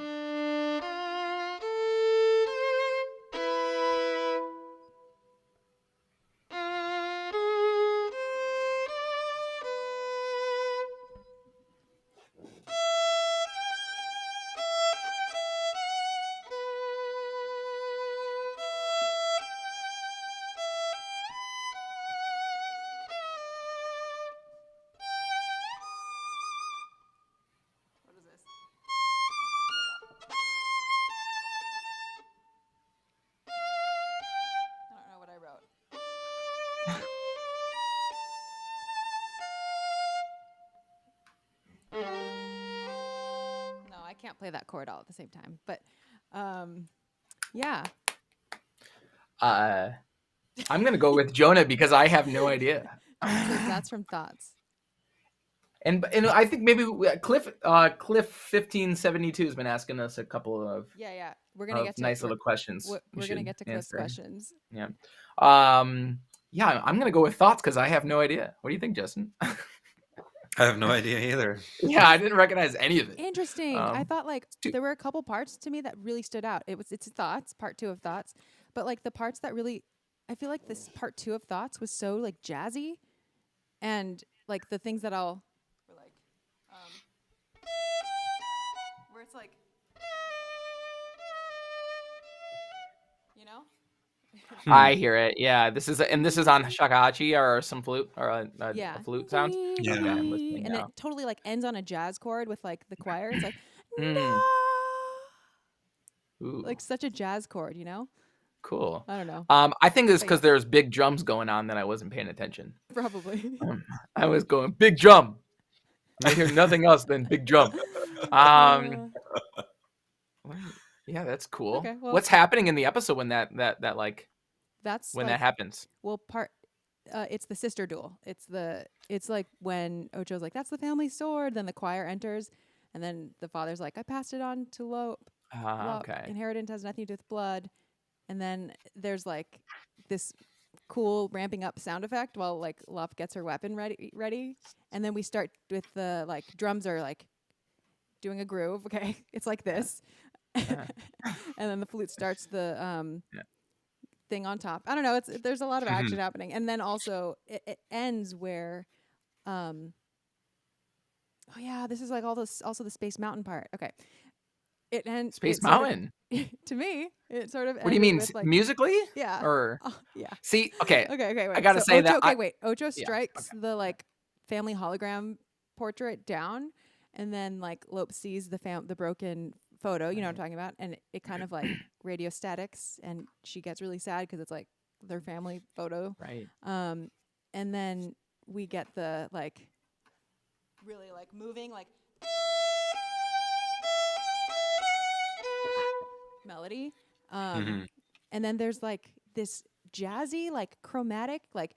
Can't play that chord all at the same time, but yeah. I'm gonna go with Jonah because I have no idea. That's from Thoughts. And I think maybe Cliff 1572 has been asking us a couple of we're gonna get to nice little questions. We're gonna get to Cliff's questions. Yeah. I'm gonna go with Thoughts because I have no idea. What do you think, Justin? I have no idea either. Yeah, I didn't recognize any of it. Interesting. I thought there were a couple parts to me that really stood out. It's Thoughts, part 2 of Thoughts, but like the parts that really, I feel like this part 2 of Thoughts was so like jazzy, and like the things that were like, where it's like, I hear it. Yeah, this is on shakuhachi or some flute or a flute sound. Yeah, I'm listening and now. It totally like ends on a jazz chord with like the choir. It's like no, like such a jazz chord, Cool. I don't know. I think it's because there's big drums going on that I wasn't paying attention. Probably. I was going big drum. I hear nothing else than big drum. Yeah, that's cool. Okay, well, what's happening in the episode when that like that's when like, that happens? well, it's the sister duel. It's like when Ocho's like, that's the family sword. Then the choir enters, and then the father's like, I passed it on to Lop. Okay. Inheritance has nothing to do with blood. And then there's like this cool ramping up sound effect while like Lop gets her weapon ready. And then we start with the like drums are like doing a groove. Okay, it's like this, and then the flute starts the thing on top. I don't know. There's a lot of action happening, and then also it ends where, oh yeah, this is like also the Space Mountain part. Okay, it ends Space Mountain. To me, it sort of. What do you mean with, like, musically? Yeah. Or yeah. see, okay. Okay. Wait. I gotta say Ocho, that. Okay. Wait. Ocho strikes okay. the like family hologram portrait down, and then like Lop sees the broken photo. You know what I'm talking about, and it kind of like radio statics, and she gets really sad because it's like their family photo. Right. And then we get the like really like moving like melody. And then there's like this jazzy, like chromatic, like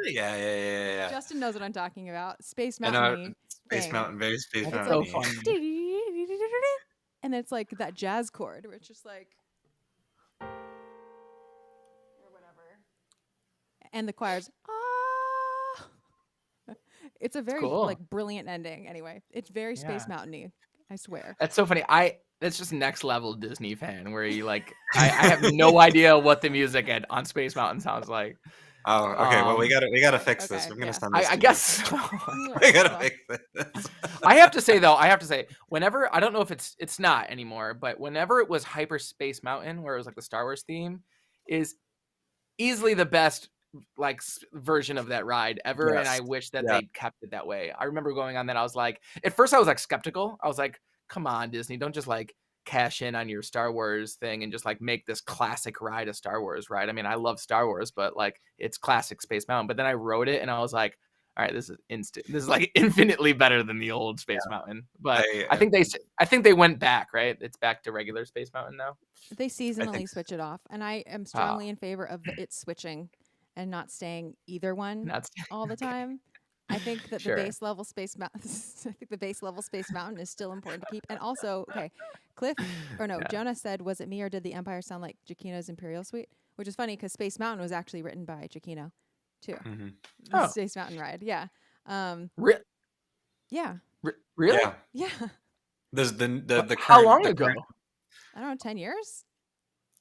yeah. Justin knows what I'm talking about. Space I know, Mountain. Space Mountain, very Space That's Mountain. so funny. And it's like that jazz chord where it's just like or whatever. And the choir's It's a very cool. like brilliant ending. Anyway, it's very Space Mountain-y, I swear. That's so funny. That's just next level Disney fan where you like I have no idea what the music on Space Mountain sounds like. Oh, okay. Well, we gotta fix this. okay, We're gonna yeah. send this. I guess so. We gotta fix this. I have to say, whenever I don't know if it's not anymore, but whenever it was Hyperspace Mountain, where it was like the Star Wars theme, is easily the best like version of that ride ever. Yes. And I wish that they kept it that way. I remember going on that. I was like, at first I was like skeptical. I was like, come on, Disney, don't just like cash in on your Star Wars thing and just like make this classic ride a Star Wars ride. I mean, I love Star Wars, but like it's classic Space Mountain. But then I rode it and I was like, all right, this is like infinitely better than the old Space Mountain. But I think they went back, right? It's back to regular Space Mountain now. They seasonally switch it off, and I am strongly in favor of it switching and not staying either one all the time. I think that the base level Space Mountain. I think the base level Space Mountain is still important to keep. And also, okay, Jonah said, "Was it me or did the Empire sound like Giacchino's Imperial Suite?" Which is funny because Space Mountain was actually written by Giacchino, too. The Space Mountain ride, yeah. Yeah. Really? Yeah. There's the current, how long ago? I don't know, 10 years.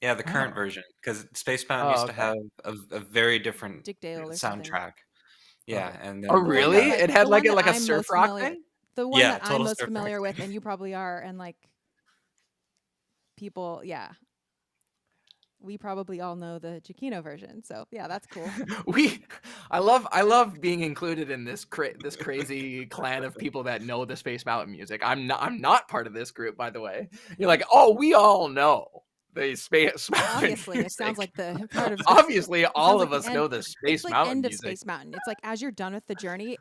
Yeah, the current version, because Space Mountain used to have a very different soundtrack. Yeah, and then really? It had like a surf rock thing? The one that I'm most familiar with, and you probably are, and like people, we probably all know the Giacchino version. So yeah, that's cool. I love being included in this crazy clan of people that know the Space Mountain music. I'm not part of this group, by the way. You're like, oh, we all know the Space Mountain. Obviously, music. it sounds like the part of. Obviously, all of us know the Space Mountain end music. Of Space Mountain. It's like as you're done with the journey,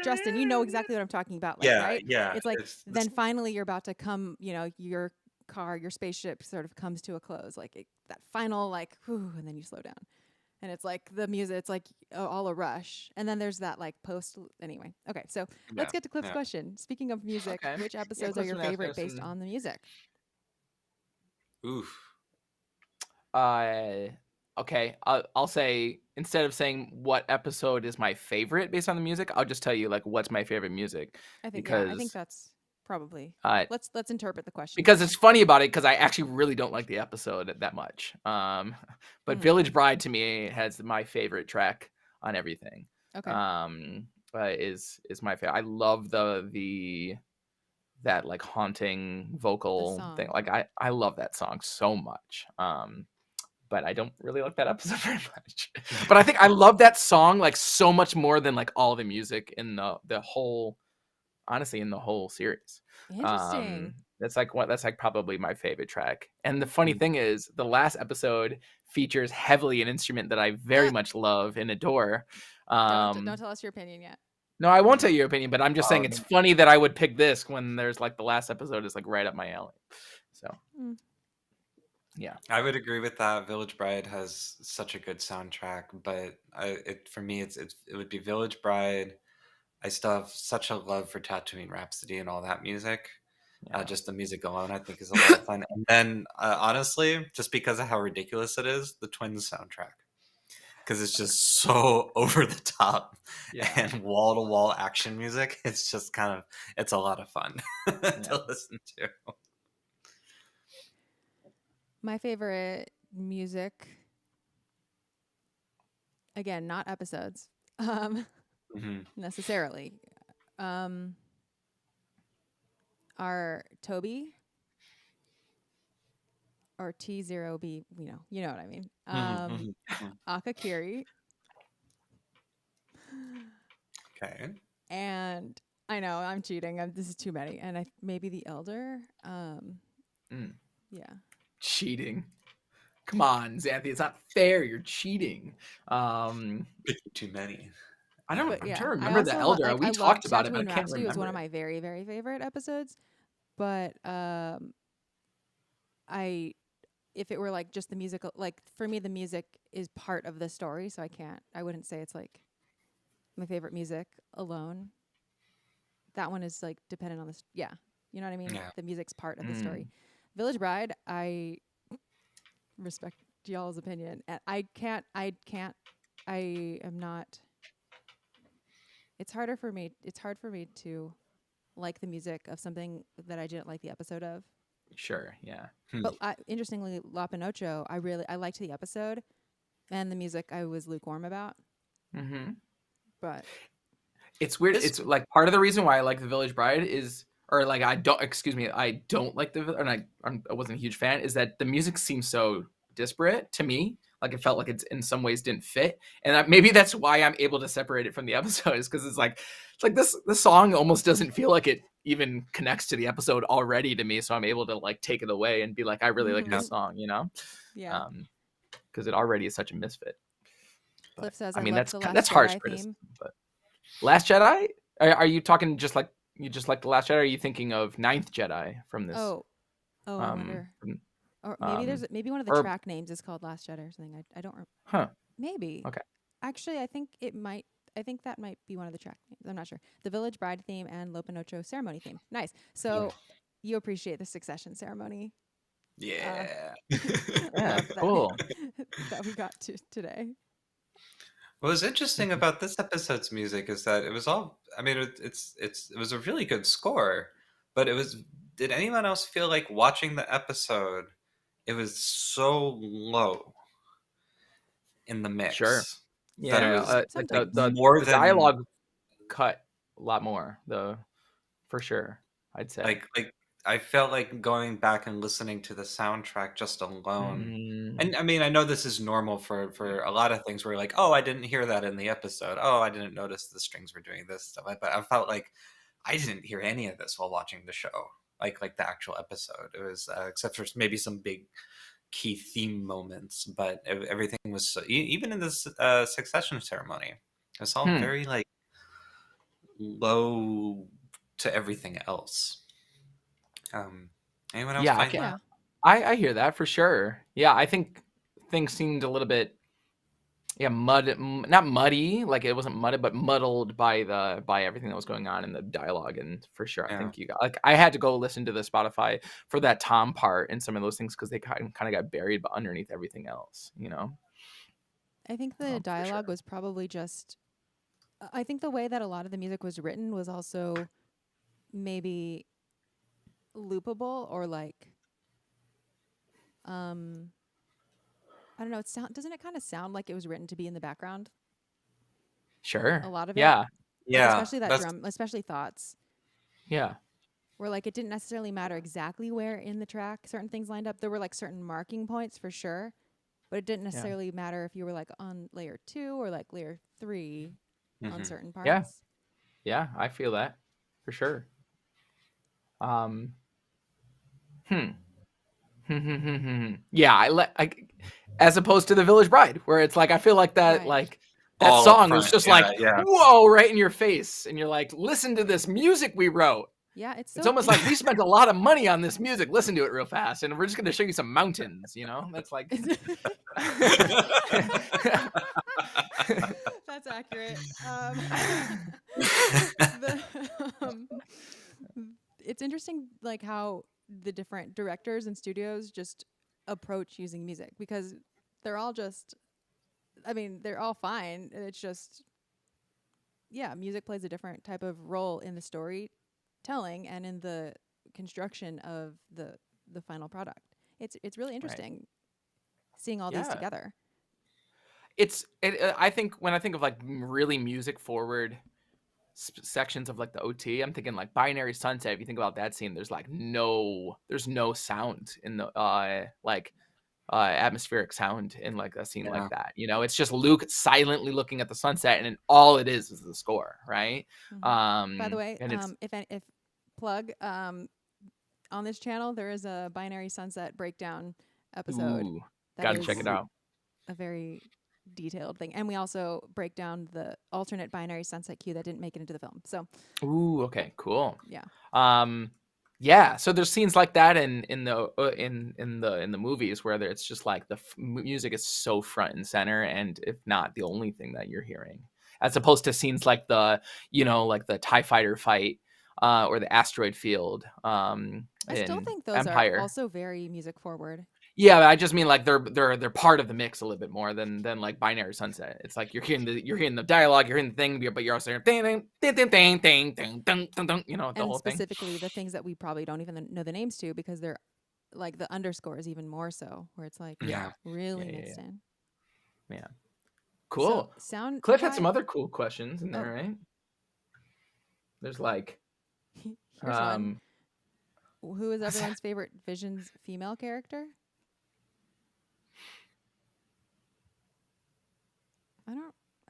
Justin, you know exactly what I'm talking about. Like, right? Yeah. It's like then finally you're about to come. You know, your spaceship sort of comes to a close. Like that final like, whew, and then you slow down, and it's like the music. It's like all a rush, and then there's that like post. Anyway, okay, so let's get to Cliff's question. Speaking of music, which episodes are your favorite based on the music? Oof. Okay, I'll say, instead of saying what episode is my favorite based on the music, I'll just tell you like what's my favorite music. I think that's probably let's interpret the question, because it's funny about it because I actually really don't like the episode that much. But Village Bride to me has my favorite track on everything. Okay. Is my favorite. I love that like haunting vocal thing. Like I love that song so much. But I don't really like that episode very much. But I think I love that song like so much more than like all the music in the whole, honestly, in the whole series. Interesting. That's like probably my favorite track. And the funny thing is, the last episode features heavily an instrument that I very much love and adore. Don't tell us your opinion yet. No, I won't tell you your opinion, but I'm just saying it's funny that I would pick this when there's like the last episode is like right up my alley. So, yeah, I would agree with that. Village Bride has such a good soundtrack, but for me, it would be Village Bride. I still have such a love for Tatooine Rhapsody and all that music. yeah. Just the music alone, I think, is a lot of fun. And then, honestly, just because of how ridiculous it is, the Twins soundtrack. Because it's just so over the top and wall to wall action music. It's just it's a lot of fun to listen to. My favorite music, again, not episodes, necessarily, are Toby or T0B. You know what I mean. Akakiri. Okay. And I know I'm cheating. This is too many. And maybe the Elder. Yeah. Cheating. Come on, Xanthe. It's not fair. You're cheating. Too many. I'm trying to I remember also the Elder. We talked about it, but I Tatooine can't Rhapsody remember. was one of my very, very favorite episodes. But if it were like just the musical, like for me, the music is part of the story, so I wouldn't say it's like my favorite music alone. That one is like dependent on this. Yeah, you know what I mean. Yeah. The music's part of the story. Village Bride, I respect y'all's opinion, and I am not. It's hard for me to like the music of something that I didn't like the episode of. Sure, yeah. But interestingly, Lop Ochō, I liked the episode, and the music I was lukewarm about. But it's weird. It's like part of the reason why I like The Village Bride is, or like I don't like and I wasn't a huge fan, is that the music seems so disparate to me. Like it felt like it's in some ways didn't fit, and maybe that's why I'm able to separate it from the episodes, because it's like this song almost doesn't feel like it even connects to the episode already to me, so I'm able to like take it away and be like, I really like this song, Yeah. Because it already is such a misfit. Cliff says, I mean, that's harsh criticism. But Last Jedi? Are you talking just like The Last Jedi? Or are you thinking of Ninth Jedi from this? I wonder. Or maybe one of the track names is called Last Jedi or something. I don't remember. Huh. Maybe. Okay. Actually, I think that might be one of the track names. I'm not sure. The Village Bride theme and Lop Ochō ceremony theme. Nice. So you appreciate the succession ceremony. Yeah. Yeah, cool. That we got to today. What was interesting about this episode's music is that it was all, I mean, it was a really good score, but did anyone else feel like watching the episode, it was so low in the mix? Sure. Yeah. That it was more the dialogue cut a lot more, though, for sure, I'd say. Like I felt like going back and listening to the soundtrack just alone. And I mean, I know this is normal for a lot of things where you're like, oh, I didn't hear that in the episode. Oh, I didn't notice the strings were doing this stuff. But I felt like I didn't hear any of this while watching the show, like the actual episode. It was except for maybe some big key theme moments, but everything was even in this succession ceremony, it was all very like low to everything else. Anyone else find that? I hear that for sure. Yeah, I think things seemed a little bit not muddy, like it wasn't mudded, but muddled by everything that was going on in the dialogue. And for sure, I think you got, like, I had to go listen to the Spotify for that Tom part and some of those things because they kind of got buried underneath everything else, I think the dialogue was probably just, I think the way that a lot of the music was written was also maybe loopable, or like, I don't know. Doesn't it kind of sound like it was written to be in the background? Sure. A lot of it. Yeah. Like especially that drum, especially Thoughts. Yeah. Where like it didn't necessarily matter exactly where in the track certain things lined up. There were like certain marking points for sure, but it didn't necessarily matter if you were like on layer 2 or like layer 3 on certain parts. Yeah. Yeah, I feel that for sure. Yeah, I as opposed to The Village Bride, where it's like I feel like that like that all song up was front. just Yeah, like, yeah. whoa, right in your face. And you're like, listen to this music we wrote. Yeah, it's It's almost like we spent a lot of money on this music. Listen to it real fast. And we're just going to show you some mountains, you know? That's like... That's accurate. It's interesting, like how the different directors and studios just approach using music, because they're all just, I mean, they're all fine. It's just, yeah, music plays a different type of role in the storytelling and in the construction of the final product. It's really interesting seeing all these together. I think when I think of like really music forward sections of like the OT, I'm thinking like Binary Sunset. If you think about that scene, there's no sound in the atmospheric sound in like a scene like that. You know, it's just Luke silently looking at the sunset, and then all it is the score, right? Mm-hmm. By the way, if plug on this channel, there is a Binary Sunset breakdown episode. Ooh, gotta check it out. A very detailed thing, and we also break down the alternate Binary Sunset cue that didn't make it into the film. So, ooh, okay, cool. Yeah. Yeah. So there's scenes like that in the movies where it's just like the music is so front and center, and if not the only thing that you're hearing, as opposed to scenes like the TIE fighter fight or the asteroid field. I still think those Empire. are also very music forward. Yeah, I just mean like they're part of the mix a little bit more than like Binary Sunset. It's like you're hearing the dialogue, you're hearing the thing, but you're also hearing ding ding ding ding ding ding ding ding, you know, the whole thing. And specifically the things that we probably don't even know the names to, because they're like the underscore is even more so, where it's like really mixed in. Yeah. Cool. So, sound. Cliff had some other cool questions in there, right? There's like here's one. Who is everyone's favorite Vision's female character?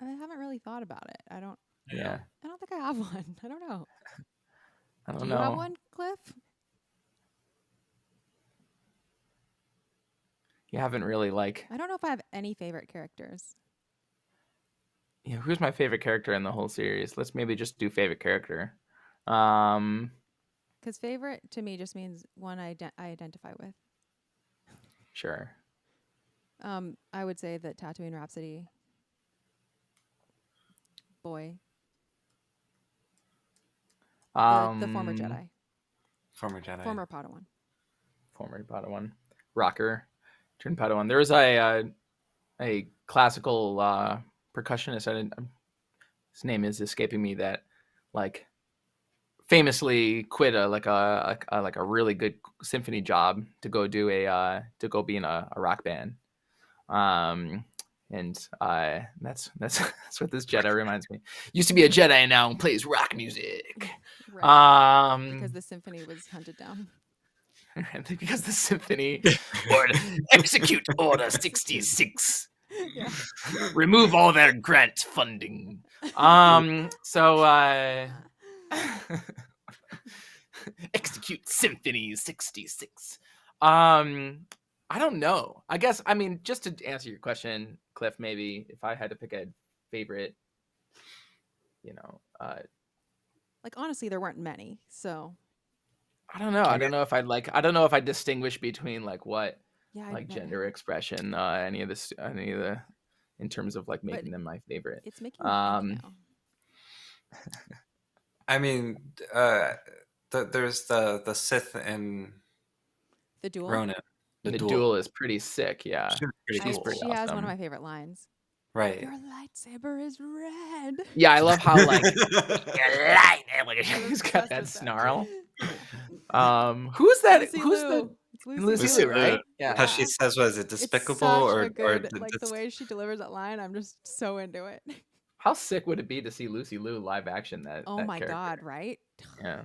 I haven't really thought about it. I don't think I have one. I don't know. Do you have one, Cliff? You haven't really I don't know if I have any favorite characters. Yeah, who's my favorite character in the whole series? Let's maybe just do favorite character. Because favorite to me just means one I identify with. Sure. I would say that Tatooine Rhapsody. Boy. The former Jedi. Former Jedi. Former Padawan. Former Padawan. Rocker. Turned Padawan. There was a classical percussionist. His name is escaping me. That like famously quit a really good symphony job to go be in a rock band. And that's what this Jedi reminds me. Used to be a Jedi and now plays rock music. Right. Because the symphony was hunted down. Because the symphony execute Order 66. Yeah. Remove all their grant funding. Execute Symphony 66. I don't know. I guess, I mean, just to answer your question, Cliff, maybe if I had to pick a favorite, like honestly, there weren't many, so I don't know. I don't know if I distinguish between like what gender expression, any of the in terms of like making them my favorite. It's making me think now. I mean, there's the Sith and the duel. Ronin. The duel is pretty sick, yeah. She has one of my favorite lines. Right. Your lightsaber is red. Yeah, I love how like your lightsaber. He's got that snarl. Who's that? It's Lucy Liu, right? Yeah. How she says, "Was it despicable?" Or the way she delivers that line, I'm just so into it. How sick would it be to see Lucy Liu live action? Oh my god! Right? Yeah.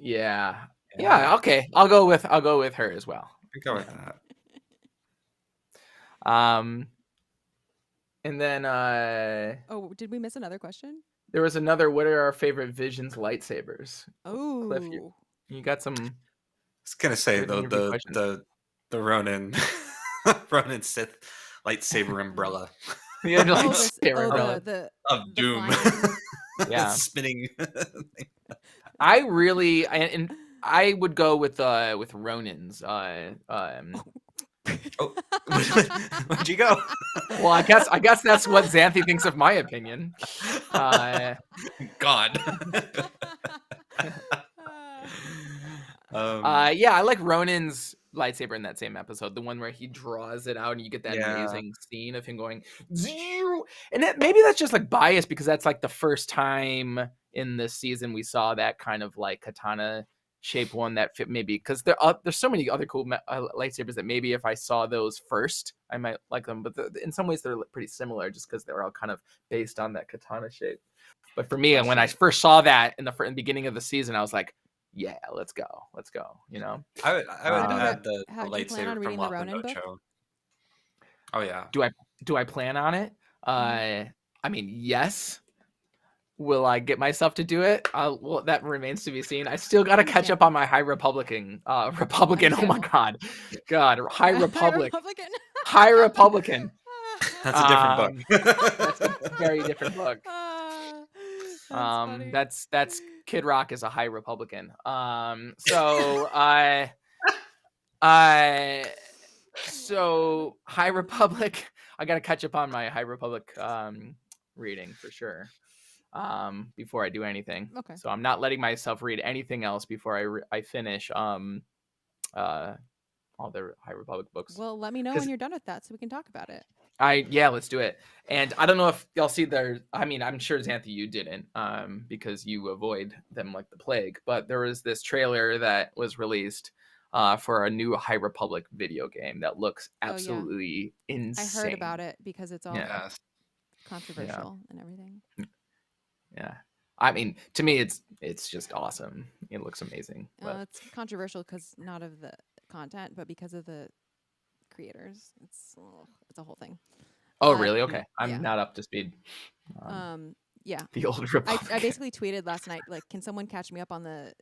Yeah. Okay. I'll go with her as well. Go with that. And then did we miss another question? There was another. What are our favorite Vision's lightsabers? Oh, Cliff, you got some. I was gonna say the Ronin Ronin Sith lightsaber umbrella Yeah, Oh, lightsaber umbrella. the of doom. flying. Yeah. Spinning. And I would go with Ronin's. Oh, where'd you go? Well, I guess that's what Xanthe thinks of my opinion. God. Yeah, I like Ronin's lightsaber in that same episode, the one where he draws it out and you get that amazing scene of him going zero. And maybe that's just like bias because that's like the first time in this season we saw that kind of like katana shaped one that fit, maybe because there's so many other cool lightsabers that maybe if I saw those first I might like them, but in some ways they're pretty similar just because they're all kind of based on that katana shape. But for me, when I first saw that in the beginning of the season, I was like, yeah, let's go, you know. I would add the How do you plan on lightsaber from reading the Lop Ronin book? Ochō. Oh yeah. Do I plan on it? I mean, yes. Will I get myself to do it? Well, that remains to be seen. I still got to catch up on my High Republican. Oh my God, High Republic. High Republican. That's a different book. That's a very different book. That's Kid Rock is a High Republican. So High Republic. I got to catch up on my High Republic reading for sure. Before I do anything. Okay. So I'm not letting myself read anything else before I finish all the High Republic books. Well, let me know when you're done with that so we can talk about it. Let's do it. And I don't know if y'all see I'm sure Xanthe you didn't because you avoid them like the plague, but there was this trailer that was released for a new High Republic video game that looks absolutely insane. I heard about it because it's all controversial and everything. Yeah. I mean, to me, it's just awesome. It looks amazing. It's controversial because not of the content, but because of the creators. It's a whole thing. Oh, really? Okay. I'm not up to speed. Yeah. The Old Republic. I basically tweeted last night, like, can someone catch me up on the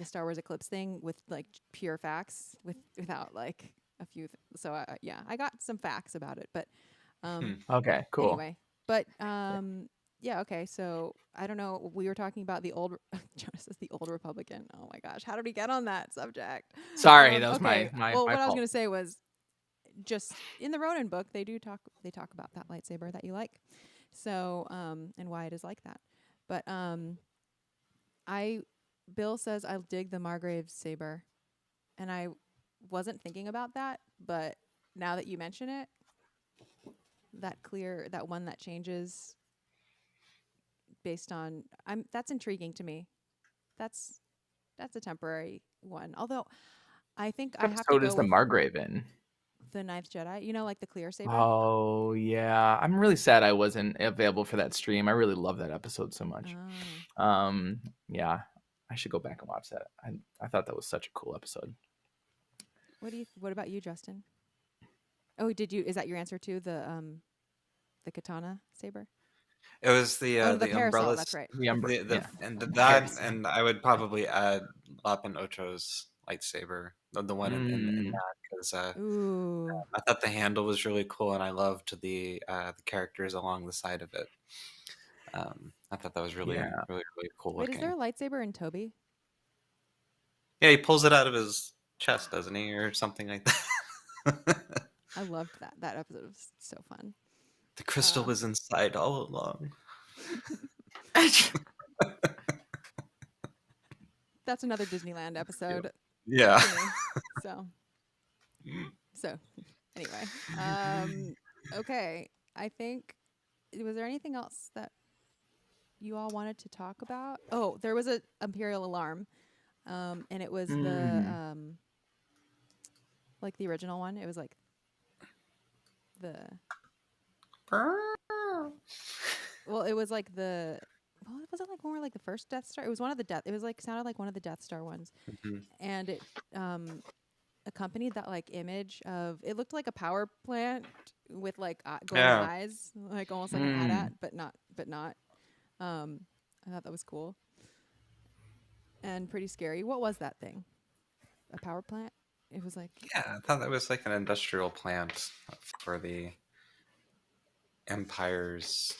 Star Wars Eclipse thing with like pure facts without like a few. So I got some facts about it, but okay, cool. Anyway, but yeah, okay. So I don't know. We were talking about the old. Jonas is the old Republican. Oh my gosh, how did we get on that subject? Sorry, that was okay. my. Well, my what fault. I was going to say was, just in the Ronin book, they talk about that lightsaber that you like, so and why it is like that. But Bill says I dig the Margrave saber, and I wasn't thinking about that, but now that you mention it, that one that changes based on that's intriguing to me. That's a temporary one. Although I think I have to go does the Margrave in the Ninth Jedi. You know, like the clear saber. Oh yeah, I'm really sad I wasn't available for that stream. I really love that episode so much. Yeah, I should go back and watch that. I thought that was such a cool episode. What about you, Justin? Oh, is that your answer to the katana saber? It was the parasol, umbrellas. That's right. The umbrella, and I would probably add Lop Ochō's lightsaber, the one in that, because I thought the handle was really cool, and I loved the characters along the side of it. I thought that was really cool. Wait, is there a lightsaber in Toby? Yeah, he pulls it out of his chest, doesn't he, or something like that? I loved that. That episode was so fun. The crystal was inside all along. That's another Disneyland episode. Yeah. So anyway, okay. I think, was there anything else that you all wanted to talk about? Oh, there was a Imperial alarm, and it was the like the original one. It was like the. Well, it was like the. Well, was it like more like the first Death Star? It was one of the Death. It was like sounded like one of the Death Star ones, and it accompanied that like image of. It looked like a power plant with like glowing eyes, like almost like an AT-AT, but not. I thought that was cool and pretty scary. What was that thing? A power plant? It was like, Yeah, I thought that was like an industrial plant for the Empire's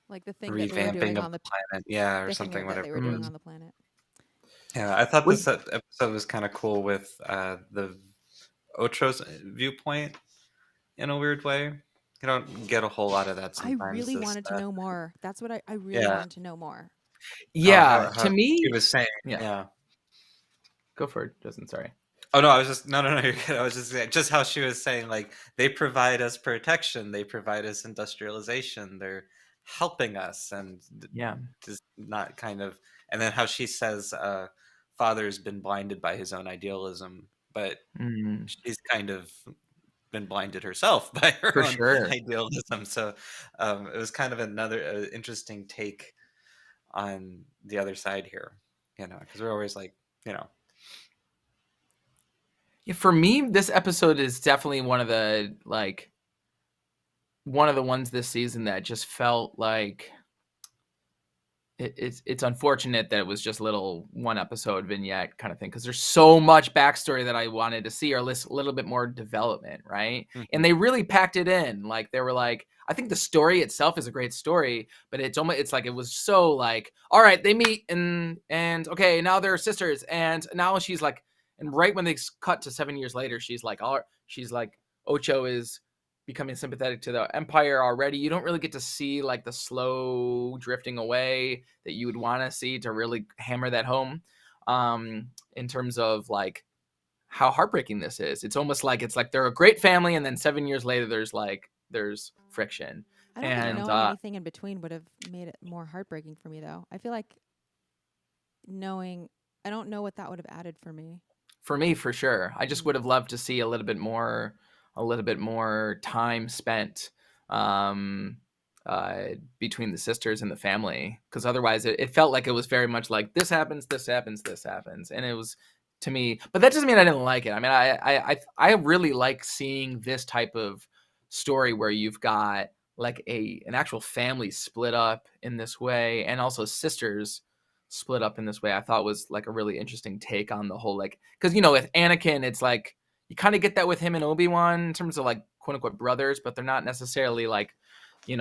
like the thing that they were revamping doing of on the the planet. Yeah, or the thing something, that whatever they it were doing was. on the planet. Yeah, I thought Was this episode was kind of cool with the Ocho's viewpoint in a weird way. You don't get a whole lot of that I sometimes. really This, wanted to know more. That's what I really yeah, wanted to know more. how to he me, was saying, yeah. yeah. Go for it, Justin. Sorry. Oh no, I was just no, you're good. I was just saying, just how she was saying, like, they provide us protection, they provide us industrialization, they're helping us, and Yeah. just not kind of, and then how she says, father's been blinded by his own idealism, but she's kind of been blinded herself by her For own sure. idealism. So it was kind of another interesting take on the other side here, because we're always like, Yeah, for me, this episode is definitely one of the ones this season that just felt like it's unfortunate that it was just little one episode vignette kind of thing, because there's so much backstory that I wanted to see, or a little bit more development, right? And they really packed it in. Like, they were like, I think the story itself is a great story, but it's like, it was so like, all right, they meet and okay, now they're sisters, and now she's like, and right when they cut to 7 years later, she's like Ocho is becoming sympathetic to the Empire already. You don't really get to see like the slow drifting away that you would want to see to really hammer that home, in terms of like how heartbreaking this is. It's almost like they're a great family, and then 7 years later there's friction. I don't think knowing anything in between would have made it more heartbreaking for me, though. I feel like I don't know what that would have added for me. For me, for sure. I just would have loved to see a little bit more time spent between the sisters and the family, because otherwise it felt like it was very much like this happens, and it was, to me. But that doesn't mean I didn't like it. I mean, I really like seeing this type of story where you've got like an actual family split up in this way, and also sisters split up in this way. I thought was like a really interesting take on the whole, like, because with Anakin, it's like you kind of get that with him and Obi-Wan in terms of like quote unquote brothers, but they're not necessarily like, they're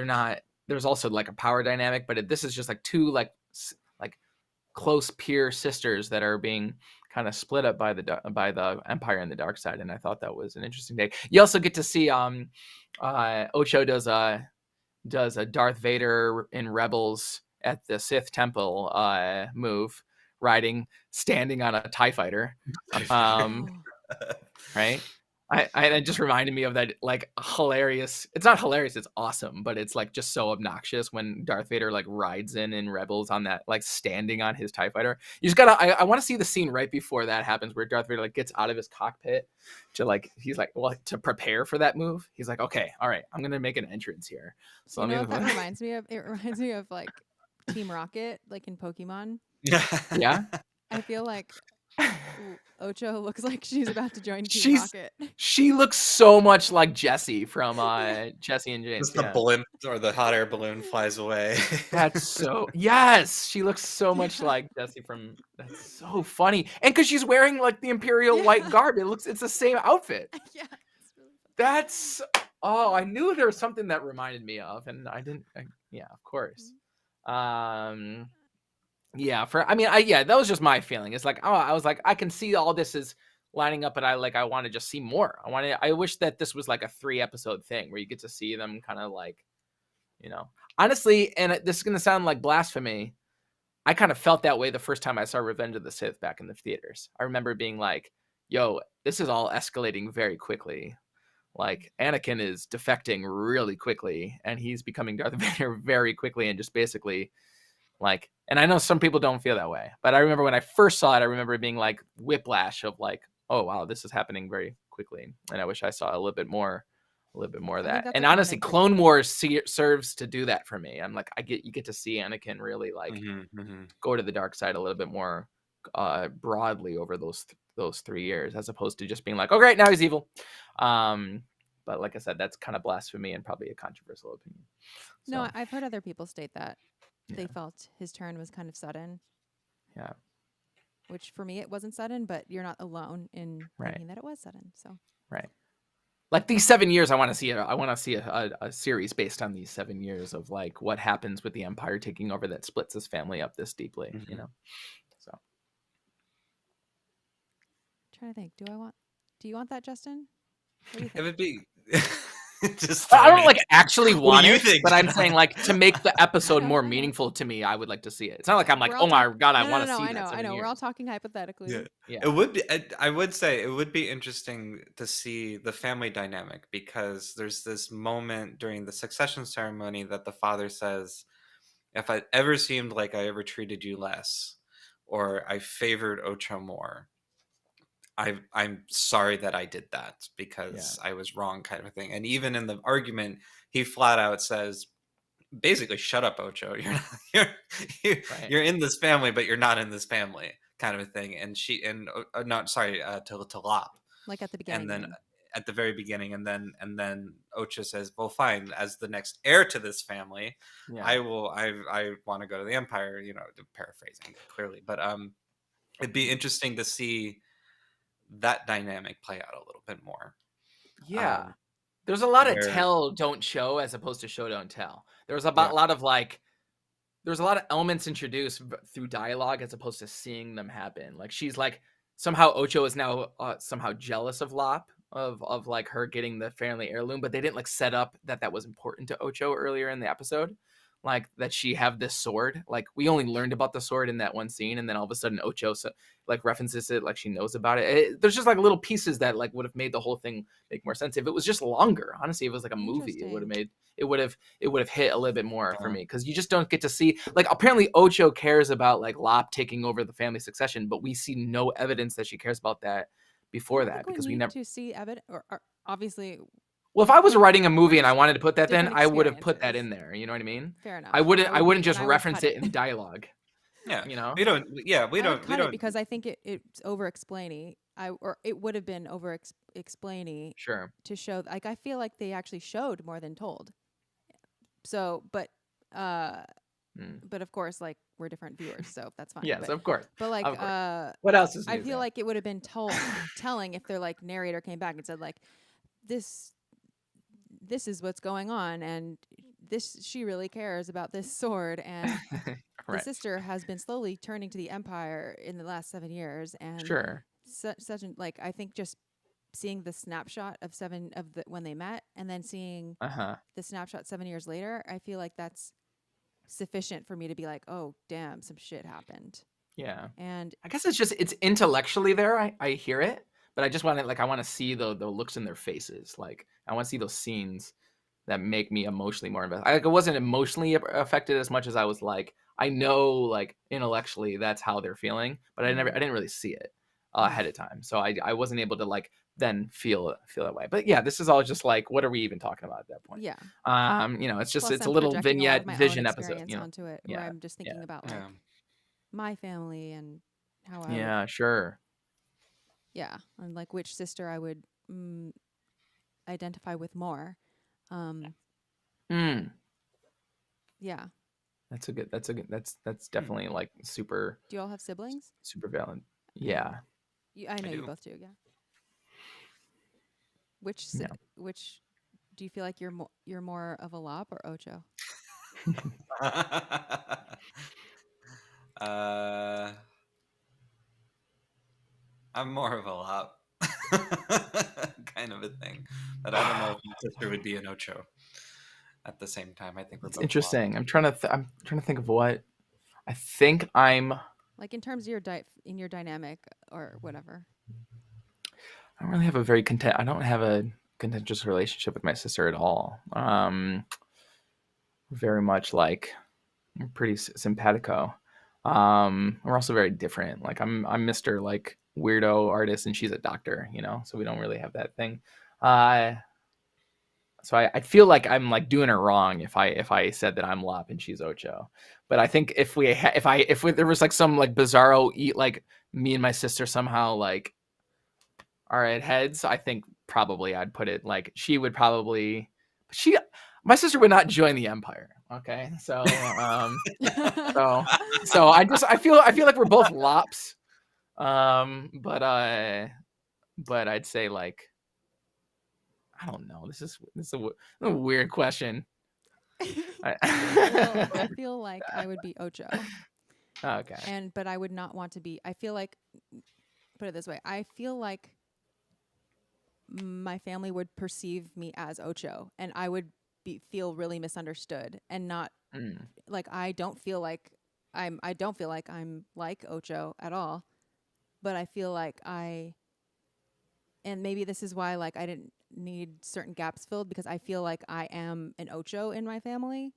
not. There's also like a power dynamic, but this is just like two like close peer sisters that are being kind of split up by the Empire and the dark side, and I thought that was an interesting take. You also get to see Ocho does a Darth Vader in Rebels at the Sith Temple move, standing on a TIE fighter, right? It just reminded me of that, like, hilarious. It's not hilarious, it's awesome, but it's like just so obnoxious when Darth Vader like rides in Rebels on that, like, standing on his TIE fighter. You just gotta. I want to see the scene right before that happens, where Darth Vader like gets out of his cockpit to like, he's like, well, to prepare for that move. He's like, okay, all right, I'm gonna make an entrance here. So what that reminds me of? It reminds me of like Team Rocket, like in Pokemon. Yeah. I feel like Ocho looks like she's about to join Team Rocket. She looks so much like Jessie from Jessie and James. Just the balloon or the hot air balloon flies away. That's so, yes, she looks so much like Jessie from. That's so funny, and because she's wearing like the Imperial white garb, it's the same outfit. Yeah, it's really funny. That's I knew there was something that reminded me of, and I didn't. Yeah, of course. Yeah, that was just my feeling. It's like, I was like, I can see all this is lining up, but I want to just see more. I wish that this was like a 3-episode thing where you get to see them kind of like, honestly, and this is going to sound like blasphemy, I kind of felt that way the first time I saw Revenge of the Sith back in the theaters. I remember being like, yo, this is all escalating very quickly. Like, Anakin is defecting really quickly, and he's becoming Darth Vader very quickly, and just basically like, and I know some people don't feel that way, but I remember when I first saw it, I remember it being like whiplash of like, oh wow, this is happening very quickly, and I wish I saw a little bit more of that. And honestly, Clone Wars serves to do that for me. I'm like, you get to see Anakin really like go to the dark side a little bit more broadly over those 3 years, as opposed to just being like, oh great, now he's evil. But like I said, that's kind of blasphemy and probably a controversial opinion. So. No, I've heard other people state that. They felt his turn was kind of sudden. Yeah. which for me it wasn't sudden, but you're not alone in Right. thinking that it was sudden. So Right. Like these 7 years, I want to see a series based on these 7 years of like what happens with the Empire taking over that splits this family up this deeply, you know. So I'm trying to think, do you want that, Justin? What do you It think? would be just. I don't throw like me. actually What want do you it, think? but I'm saying like to make the episode I more know. meaningful to me, I would like to see it. It's not like I'm like, We're all oh my talk- god, I No, want to no, see I that. know. 7 We're all years. talking hypothetically. Yeah. Yeah. It would be. I would say it would be interesting to see the family dynamic, because there's this moment during the succession ceremony that the father says, "If I ever seemed like I ever treated you less, or I favored Ocho more, I'm sorry that I did that, because I was wrong," kind of a thing. And even in the argument, he flat out says, basically, "Shut up, Ocho. You're not, Right. you're in this family, but you're not in this family," kind of a thing. And not sorry, to Lop. Like at the beginning. And then at the very beginning, and then Ocho says, "Well, fine. As the next heir to this family, Yeah. I want to go to the Empire." You know, paraphrasing clearly, but it'd be interesting to see that dynamic play out a little bit more. Yeah. There's a lot of where- tell, don't show as opposed to show, don't tell. There's a Yeah. lot of like, there's a lot of elements introduced through dialogue as opposed to seeing them happen. Like she's like, somehow Ocho is now somehow jealous of Lop, of like her getting the family heirloom, but they didn't like set up that was important to Ocho earlier in the episode. Like that she have this sword. Like we only learned about the sword in that one scene, and then all of a sudden Ocho like references it, like she knows about it. There's just like little pieces that like would have made the whole thing make more sense if it was just longer. Honestly, if it was like a movie, it would have made it would have hit a little bit more for me, because you just don't get to see like apparently Ocho cares about like Lop taking over the family succession, but we see no evidence that she cares about that before that, because we never to see evidence or obviously. Well, if I was writing a movie and I wanted to put that, then different I would have put that experiences. in there. You know what I mean? Fair enough. I wouldn't just and I would reference cut it in dialogue. Yeah, You know? we don't. Yeah, we I would don't. cut it because I think it's over explaining. Or it would have been over explaining Sure. to show. Like I feel like they actually showed more than told. So, but of course, like we're different viewers, so that's fine. Yes, of course. But like, Of course. What else is new I feel there? like it would have been telling if their like narrator came back and said like, this is what's going on, and she really cares about this sword, and the Right. sister has been slowly turning to the Empire in the last 7 years, and Sure. such an like I think just seeing the snapshot of when they met, and then seeing the snapshot 7 years later, I feel like that's sufficient for me to be like, oh damn, some shit happened. Yeah. And I guess it's intellectually there. I hear it, but I just want to I want to see the looks in their faces. Like I want to see those scenes that make me emotionally more invested. I wasn't emotionally affected as much as I was like, I know like intellectually that's how they're feeling, but I didn't really see it ahead of time. So I wasn't able to like then feel that way. But yeah, this is all just like, what are we even talking about at that point? yeah, You know, it's just plus it's I'm a little projecting vignette of my vision own episode. experience You know? onto it, Yeah. where I'm just thinking about like my family and how I Yeah, sure. yeah, and like which sister I would identify with more. Yeah. That's definitely like super Do you all have siblings? super valid. Yeah. I know you do. both do. Yeah. Which do you feel like you're more of a Lop or Ocho? I'm more of a Lop kind of a thing, but I don't know if my sister would be an Ocho at the same time. I think we're It's both interesting. I'm trying to think of what I think I'm. Like in terms of your in your dynamic or whatever. I don't really have a very I don't have a contentious relationship with my sister at all. Very much like I'm pretty simpatico. We're also very different. Like I'm Mr. like weirdo artist and she's a doctor, you know, so we don't really have that thing. So I feel like I'm like doing her wrong if I said that I'm Lop and she's Ocho. But I think if there was like some like bizarro like me and my sister somehow like are at heads, I think probably I'd put it like she would probably my sister would not join the Empire. Okay, so so I feel like we're both Lops, But I'd say like I don't know. This is a weird question. Well, I feel like I would be Ocho, Okay. but I would not want to be. I feel like, put it this way, I feel like my family would perceive me as Ocho, and I would feel really misunderstood, and not Mm. like I don't feel like I'm like Ocho at all, but I feel like and maybe this is why like I didn't need certain gaps filled, because I feel like I am an Ocho in my family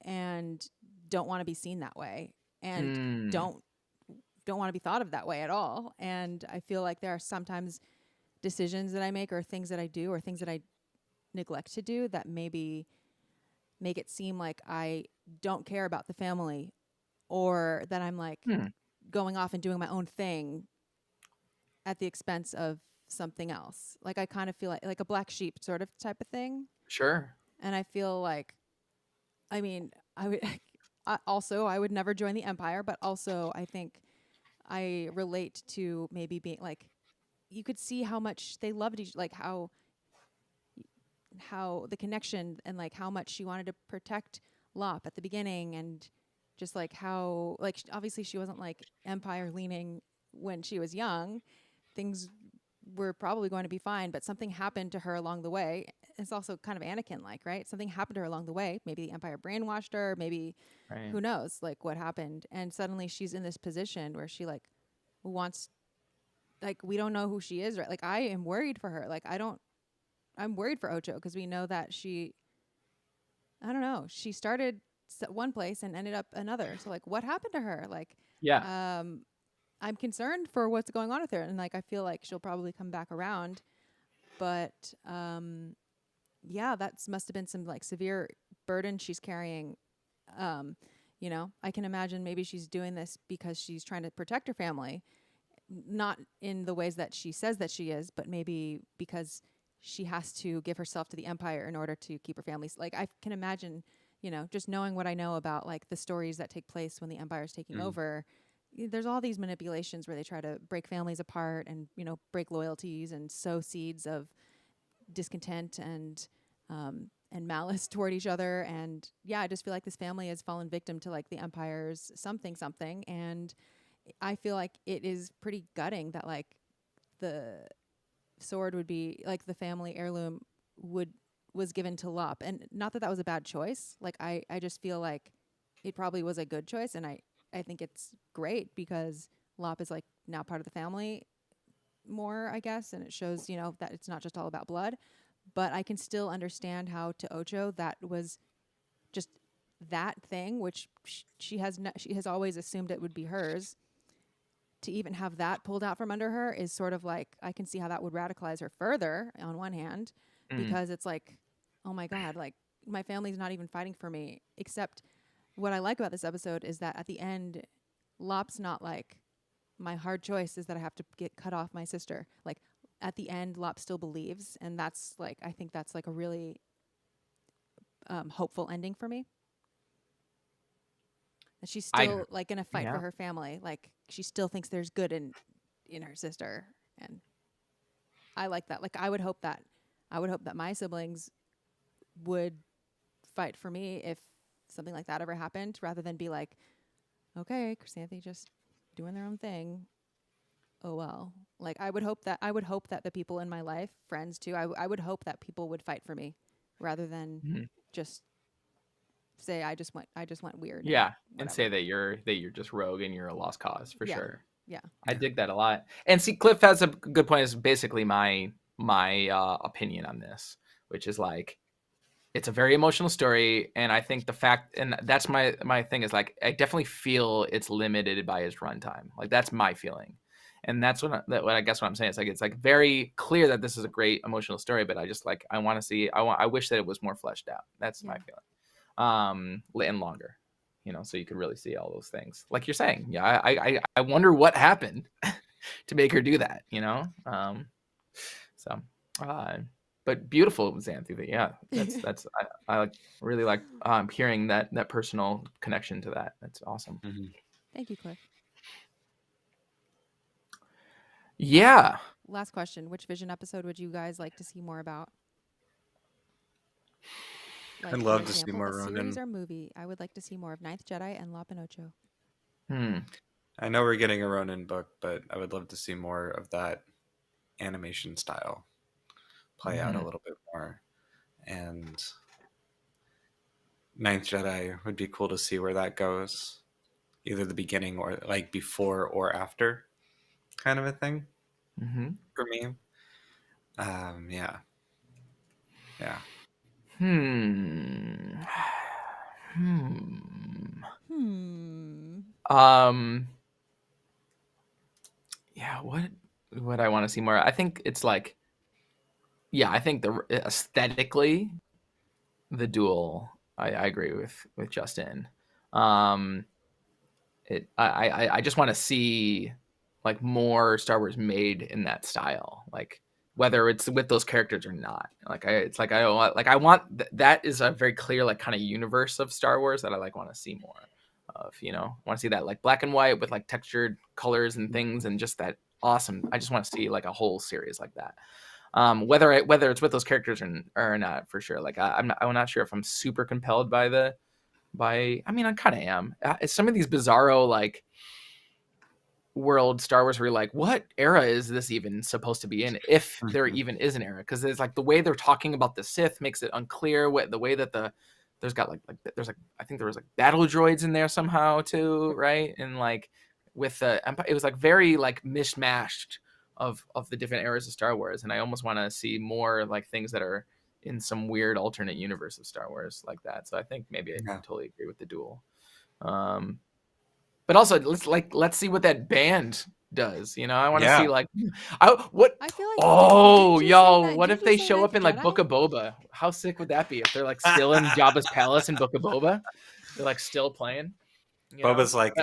and don't want to be seen that way, and Mm. don't want to be thought of that way at all. And I feel like there are sometimes decisions that I make or things that I do or things that I neglect to do that maybe make it seem like I don't care about the family, or that I'm like Mm. going off and doing my own thing at the expense of something else. Like I kind of feel like a black sheep sort of type of thing. Sure. And I feel like, I mean, I would I would never join the Empire, but also I think I relate to maybe being like, you could see how much they loved like how the connection, and like how much she wanted to protect Lop at the beginning, and just like how like obviously she wasn't like Empire leaning when she was young. Things were probably going to be fine, but something happened to her along the way. It's also kind of Anakin like, right? Something happened to her along the way. Maybe the Empire brainwashed her, maybe Right. who knows like what happened, and suddenly she's in this position where she like wants, like we don't know who she is, right? Like I am worried for her. Like I'm worried for Ocho, because we know that I don't know, she started one place and ended up another. So like what happened to her? Like Yeah. I'm concerned for what's going on with her, and like I feel like she'll probably come back around, but yeah, that must have been some like severe burden she's carrying. um I can imagine maybe she's doing this because she's trying to protect her family, not in the ways that she says that she is, but maybe because she has to give herself to the Empire in order to keep her family. Like I can imagine, just knowing what I know about like the stories that take place when the Empire is taking over, there's all these manipulations where they try to break families apart and break loyalties and sow seeds of discontent and malice toward each other. And yeah, I just feel like this family has fallen victim to like the Empire's something, and I feel like it is pretty gutting that like the sword would be like the family heirloom was given to Lop, and not that that was a bad choice. Like I just feel like it probably was a good choice, and I think it's great because Lop is like now part of the family more, I guess, and it shows that it's not just all about blood. But I can still understand how to Ocho that was just that thing, which she has always assumed it would be hers. To even have that pulled out from under her is sort of like, I can see how that would radicalize her further on one hand, Mm. because it's like, oh my God, like my family's not even fighting for me. Except what I like about this episode is that at the end, Lop's not like, my hard choice is that I have to get cut off my sister. Like at the end, Lop still believes. And that's like, I think that's like a really hopeful ending for me. That she's still like gonna fight for her family. Like she still thinks there's good in her sister, and I like that. Like I would hope that my siblings would fight for me if something like that ever happened, rather than be like, okay, Chrysanthe just doing their own thing. Oh well. Like I would hope that the people in my life, friends too, I would hope that people would fight for me, rather than just say I just went weird. Yeah, and whatever. say that you're just rogue and you're a lost cause for sure. Yeah. I dig that a lot. And see, Cliff has a good point. Is basically my opinion on this, which is like it's a very emotional story, and I think the fact, and that's my thing is like I definitely feel it's limited by his runtime. Like that's my feeling, and that's what I guess what I'm saying. It's like very clear that this is a great emotional story, but I just like I want to see. I wish that it was more fleshed out. That's my feeling. And longer, so you could really see all those things like you're saying. Yeah, I wonder what happened to make her do that, so but beautiful, Xanthe. Yeah, that's I really like hearing that personal connection to that. That's awesome. Thank you, Cliff. Yeah. Last question. Which Vision episode would you guys like to see more about? Like, I'd for love to see example, more a series Ronin. or movie. I would like to see more of Ninth Jedi and Lop Ochō. I know we're getting a Ronin book, but I would love to see more of that animation style play out a little bit more. And Ninth Jedi would be cool to see where that goes. Either the beginning or like before or after kind of a thing for me. Yeah. Yeah. Hmm. Yeah, what I want to see more. I think it's like, yeah, I think the aesthetically, the duel. I agree with Justin. I just want to see like more Star Wars made in that style, like whether it's with those characters or not. Like I want that is a very clear like kind of universe of Star Wars that I like want to see more of. I want to see that like black and white with like textured colors and things, and just that awesome. I just want to see like a whole series like that. Whether it's with those characters or not, for sure. Like I'm not sure if I'm super compelled by I mean, I kind of am. Some of these bizarro like world Star Wars where you're like, what era is this even supposed to be in, if there even is an era? Because there's like the way they're talking about the Sith makes it unclear. The way that there's got like there's like I think there was like battle droids in there somehow too, right? And like with the Empire, it was like very like mishmashed of the different eras of Star Wars, and I almost want to see more like things that are in some weird alternate universe of Star Wars like that. So I think maybe I totally agree with the duel. But also let's see what that band does. I want to see like what. I feel like Oh, didn't you say yo, that- what didn't if you they say show Ninth up in like Jedi? Book of Boba? How sick would that be if they're like still in Jabba's palace in Book of Boba? They're like still playing. Boba's like,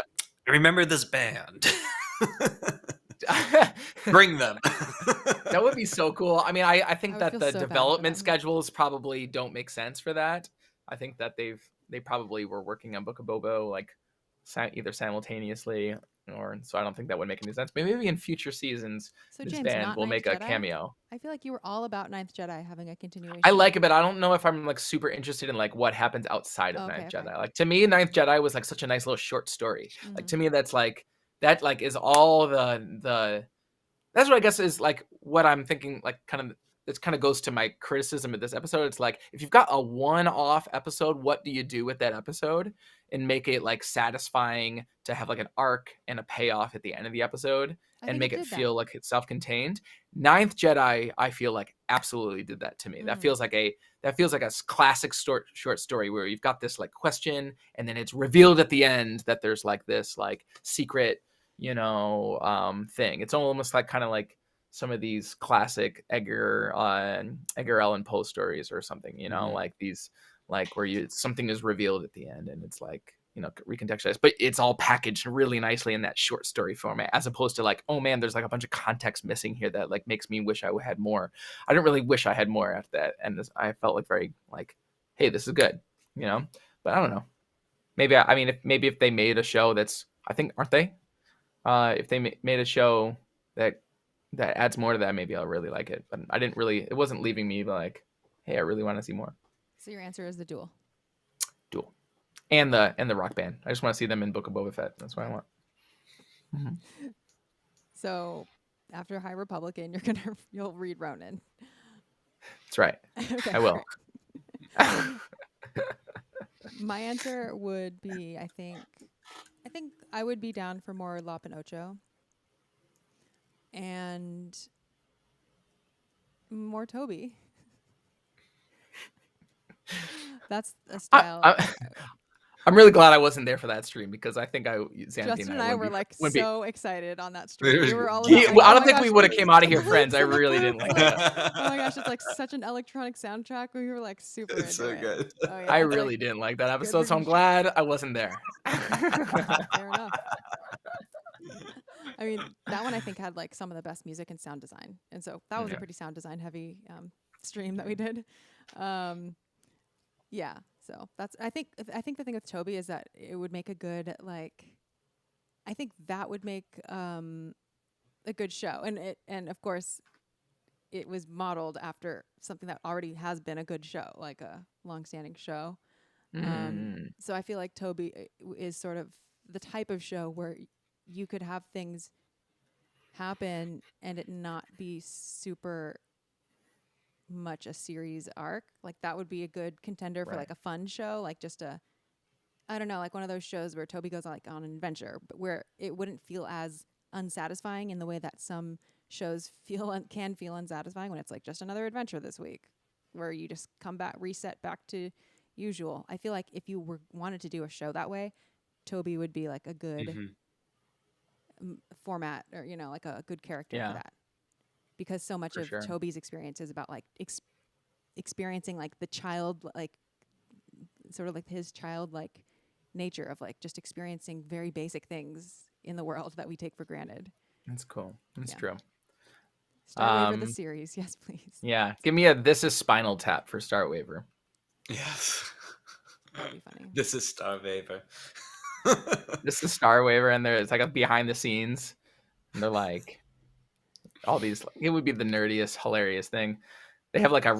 remember this band. Bring them. That would be so cool. I mean, I think I would that feel the so bad for development them. schedules probably don't make sense for that. I think that they probably were working on Book of Boba like either simultaneously, or so I don't think that would make any sense. But maybe in future seasons, So this James, band not will Ninth make a Jedi? cameo. I feel like you were all about Ninth Jedi having a continuation. I like it, but I don't know if I'm like super interested in like what happens outside of Ninth Jedi. Like to me, Ninth Jedi was like such a nice little short story. Like to me, that's like that like is all the that's what I guess is like what I'm thinking, like kind of this kind of goes to my criticism of this episode. It's like, if you've got a one-off episode, what do you do with that episode and make it like satisfying to have like an arc and a payoff at the end of the episode and make it feel like it's self-contained? Ninth Jedi, I feel like absolutely did that to me. That feels like a classic short story where you've got this like question and then it's revealed at the end that there's like this like secret thing. It's almost like kind of like some of these classic Edgar Allan Poe stories or something, like these, like where something is revealed at the end and it's like, recontextualized, but it's all packaged really nicely in that short story format, as opposed to like, oh man, there's like a bunch of context missing here that like makes me wish I had more. I didn't really wish I had more after that, and I felt like very like, hey, this is good, but I don't know. Maybe if they made a show that's, I think, aren't they? If they made a show that adds more to that, maybe I'll really like it. But it wasn't leaving me like, hey, I really want to see more. So your answer is the duel. And the rock band. I just want to see them in Book of Boba Fett. That's what I want. Mm-hmm. So after High Republican, you'll read Ronin. That's right. Okay, I will. My answer would be, I think I would be down for more Lop Ochō and more Toby. That's a style. I'm really glad I wasn't there for that stream, because I think Justin and I were like so excited on that stream. We were all about, I don't think we would have came out of here friends. I really didn't like that. Oh my gosh, it's like such an electronic soundtrack. We were like super into so good. Oh, yeah, I really didn't like that episode, so I'm glad I wasn't there. Fair enough. I mean, that one I think had like some of the best music and sound design, and so that was a pretty sound design heavy stream that we did. Yeah, so that's I think the thing with Toby is that it would make a good, like, I think that would make a good show, and of course it was modeled after something that already has been a good show, like a long-standing show. So I feel like Toby is sort of the type of show where you could have things happen and it not be super much a series arc. Like that would be a good contender for like a fun show, like just a, I don't know, like one of those shows where Toby goes like on an adventure, but where it wouldn't feel as unsatisfying in the way that some shows can feel unsatisfying when it's like just another adventure this week, where you just come back, reset back to usual. I feel like if you wanted to do a show that way, Toby would be like a good format, or like a good character for that, because so much of Toby's experience is about like experiencing like the child, like sort of like his childlike nature of like just experiencing very basic things in the world that we take for granted. That's cool. That's true. Star Waiver the series, yes, please. Yeah, give me a "This is Spinal Tap" for Star Waiver. Yes, that'd be funny. This is Star Waiver. This is Star Waiver, and it's like a behind the scenes, and they're like all these. It would be the nerdiest, hilarious thing. They have like a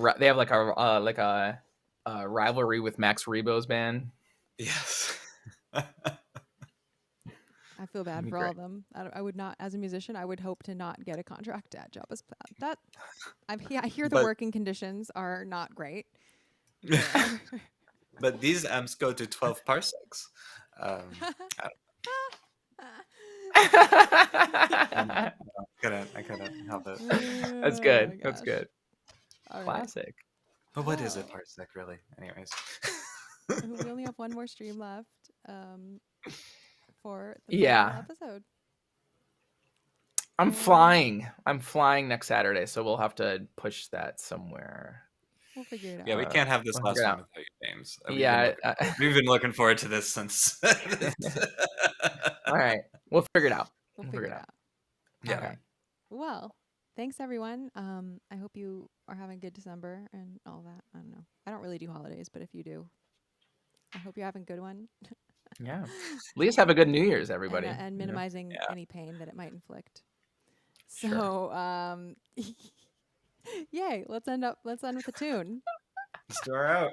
rivalry with Max Rebo's band. Yes. I feel bad for all of them. I would not, as a musician, I would hope to not get a contract at Jabba's Planet. I hear the working conditions are not great. But these amps go to 12 parsecs. I couldn't help it. That's good. That's good. Classic. But what is a parsec, really? Anyways. We only have one more stream left for the final episode. I'm flying next Saturday, so we'll have to push that somewhere. We'll figure it out. Yeah, we can't have this last one without you, James. We've been looking forward to this since. All right, we'll figure it out. We'll figure it out. Yeah. Okay. Well, thanks everyone. I hope you are having a good December and all that. I don't know. I don't really do holidays, but if you do, I hope you're having a good one. Yeah. Please have a good New Year's, everybody. And minimizing any pain that it might inflict. So, yay! Let's end with a tune. Let's do her out.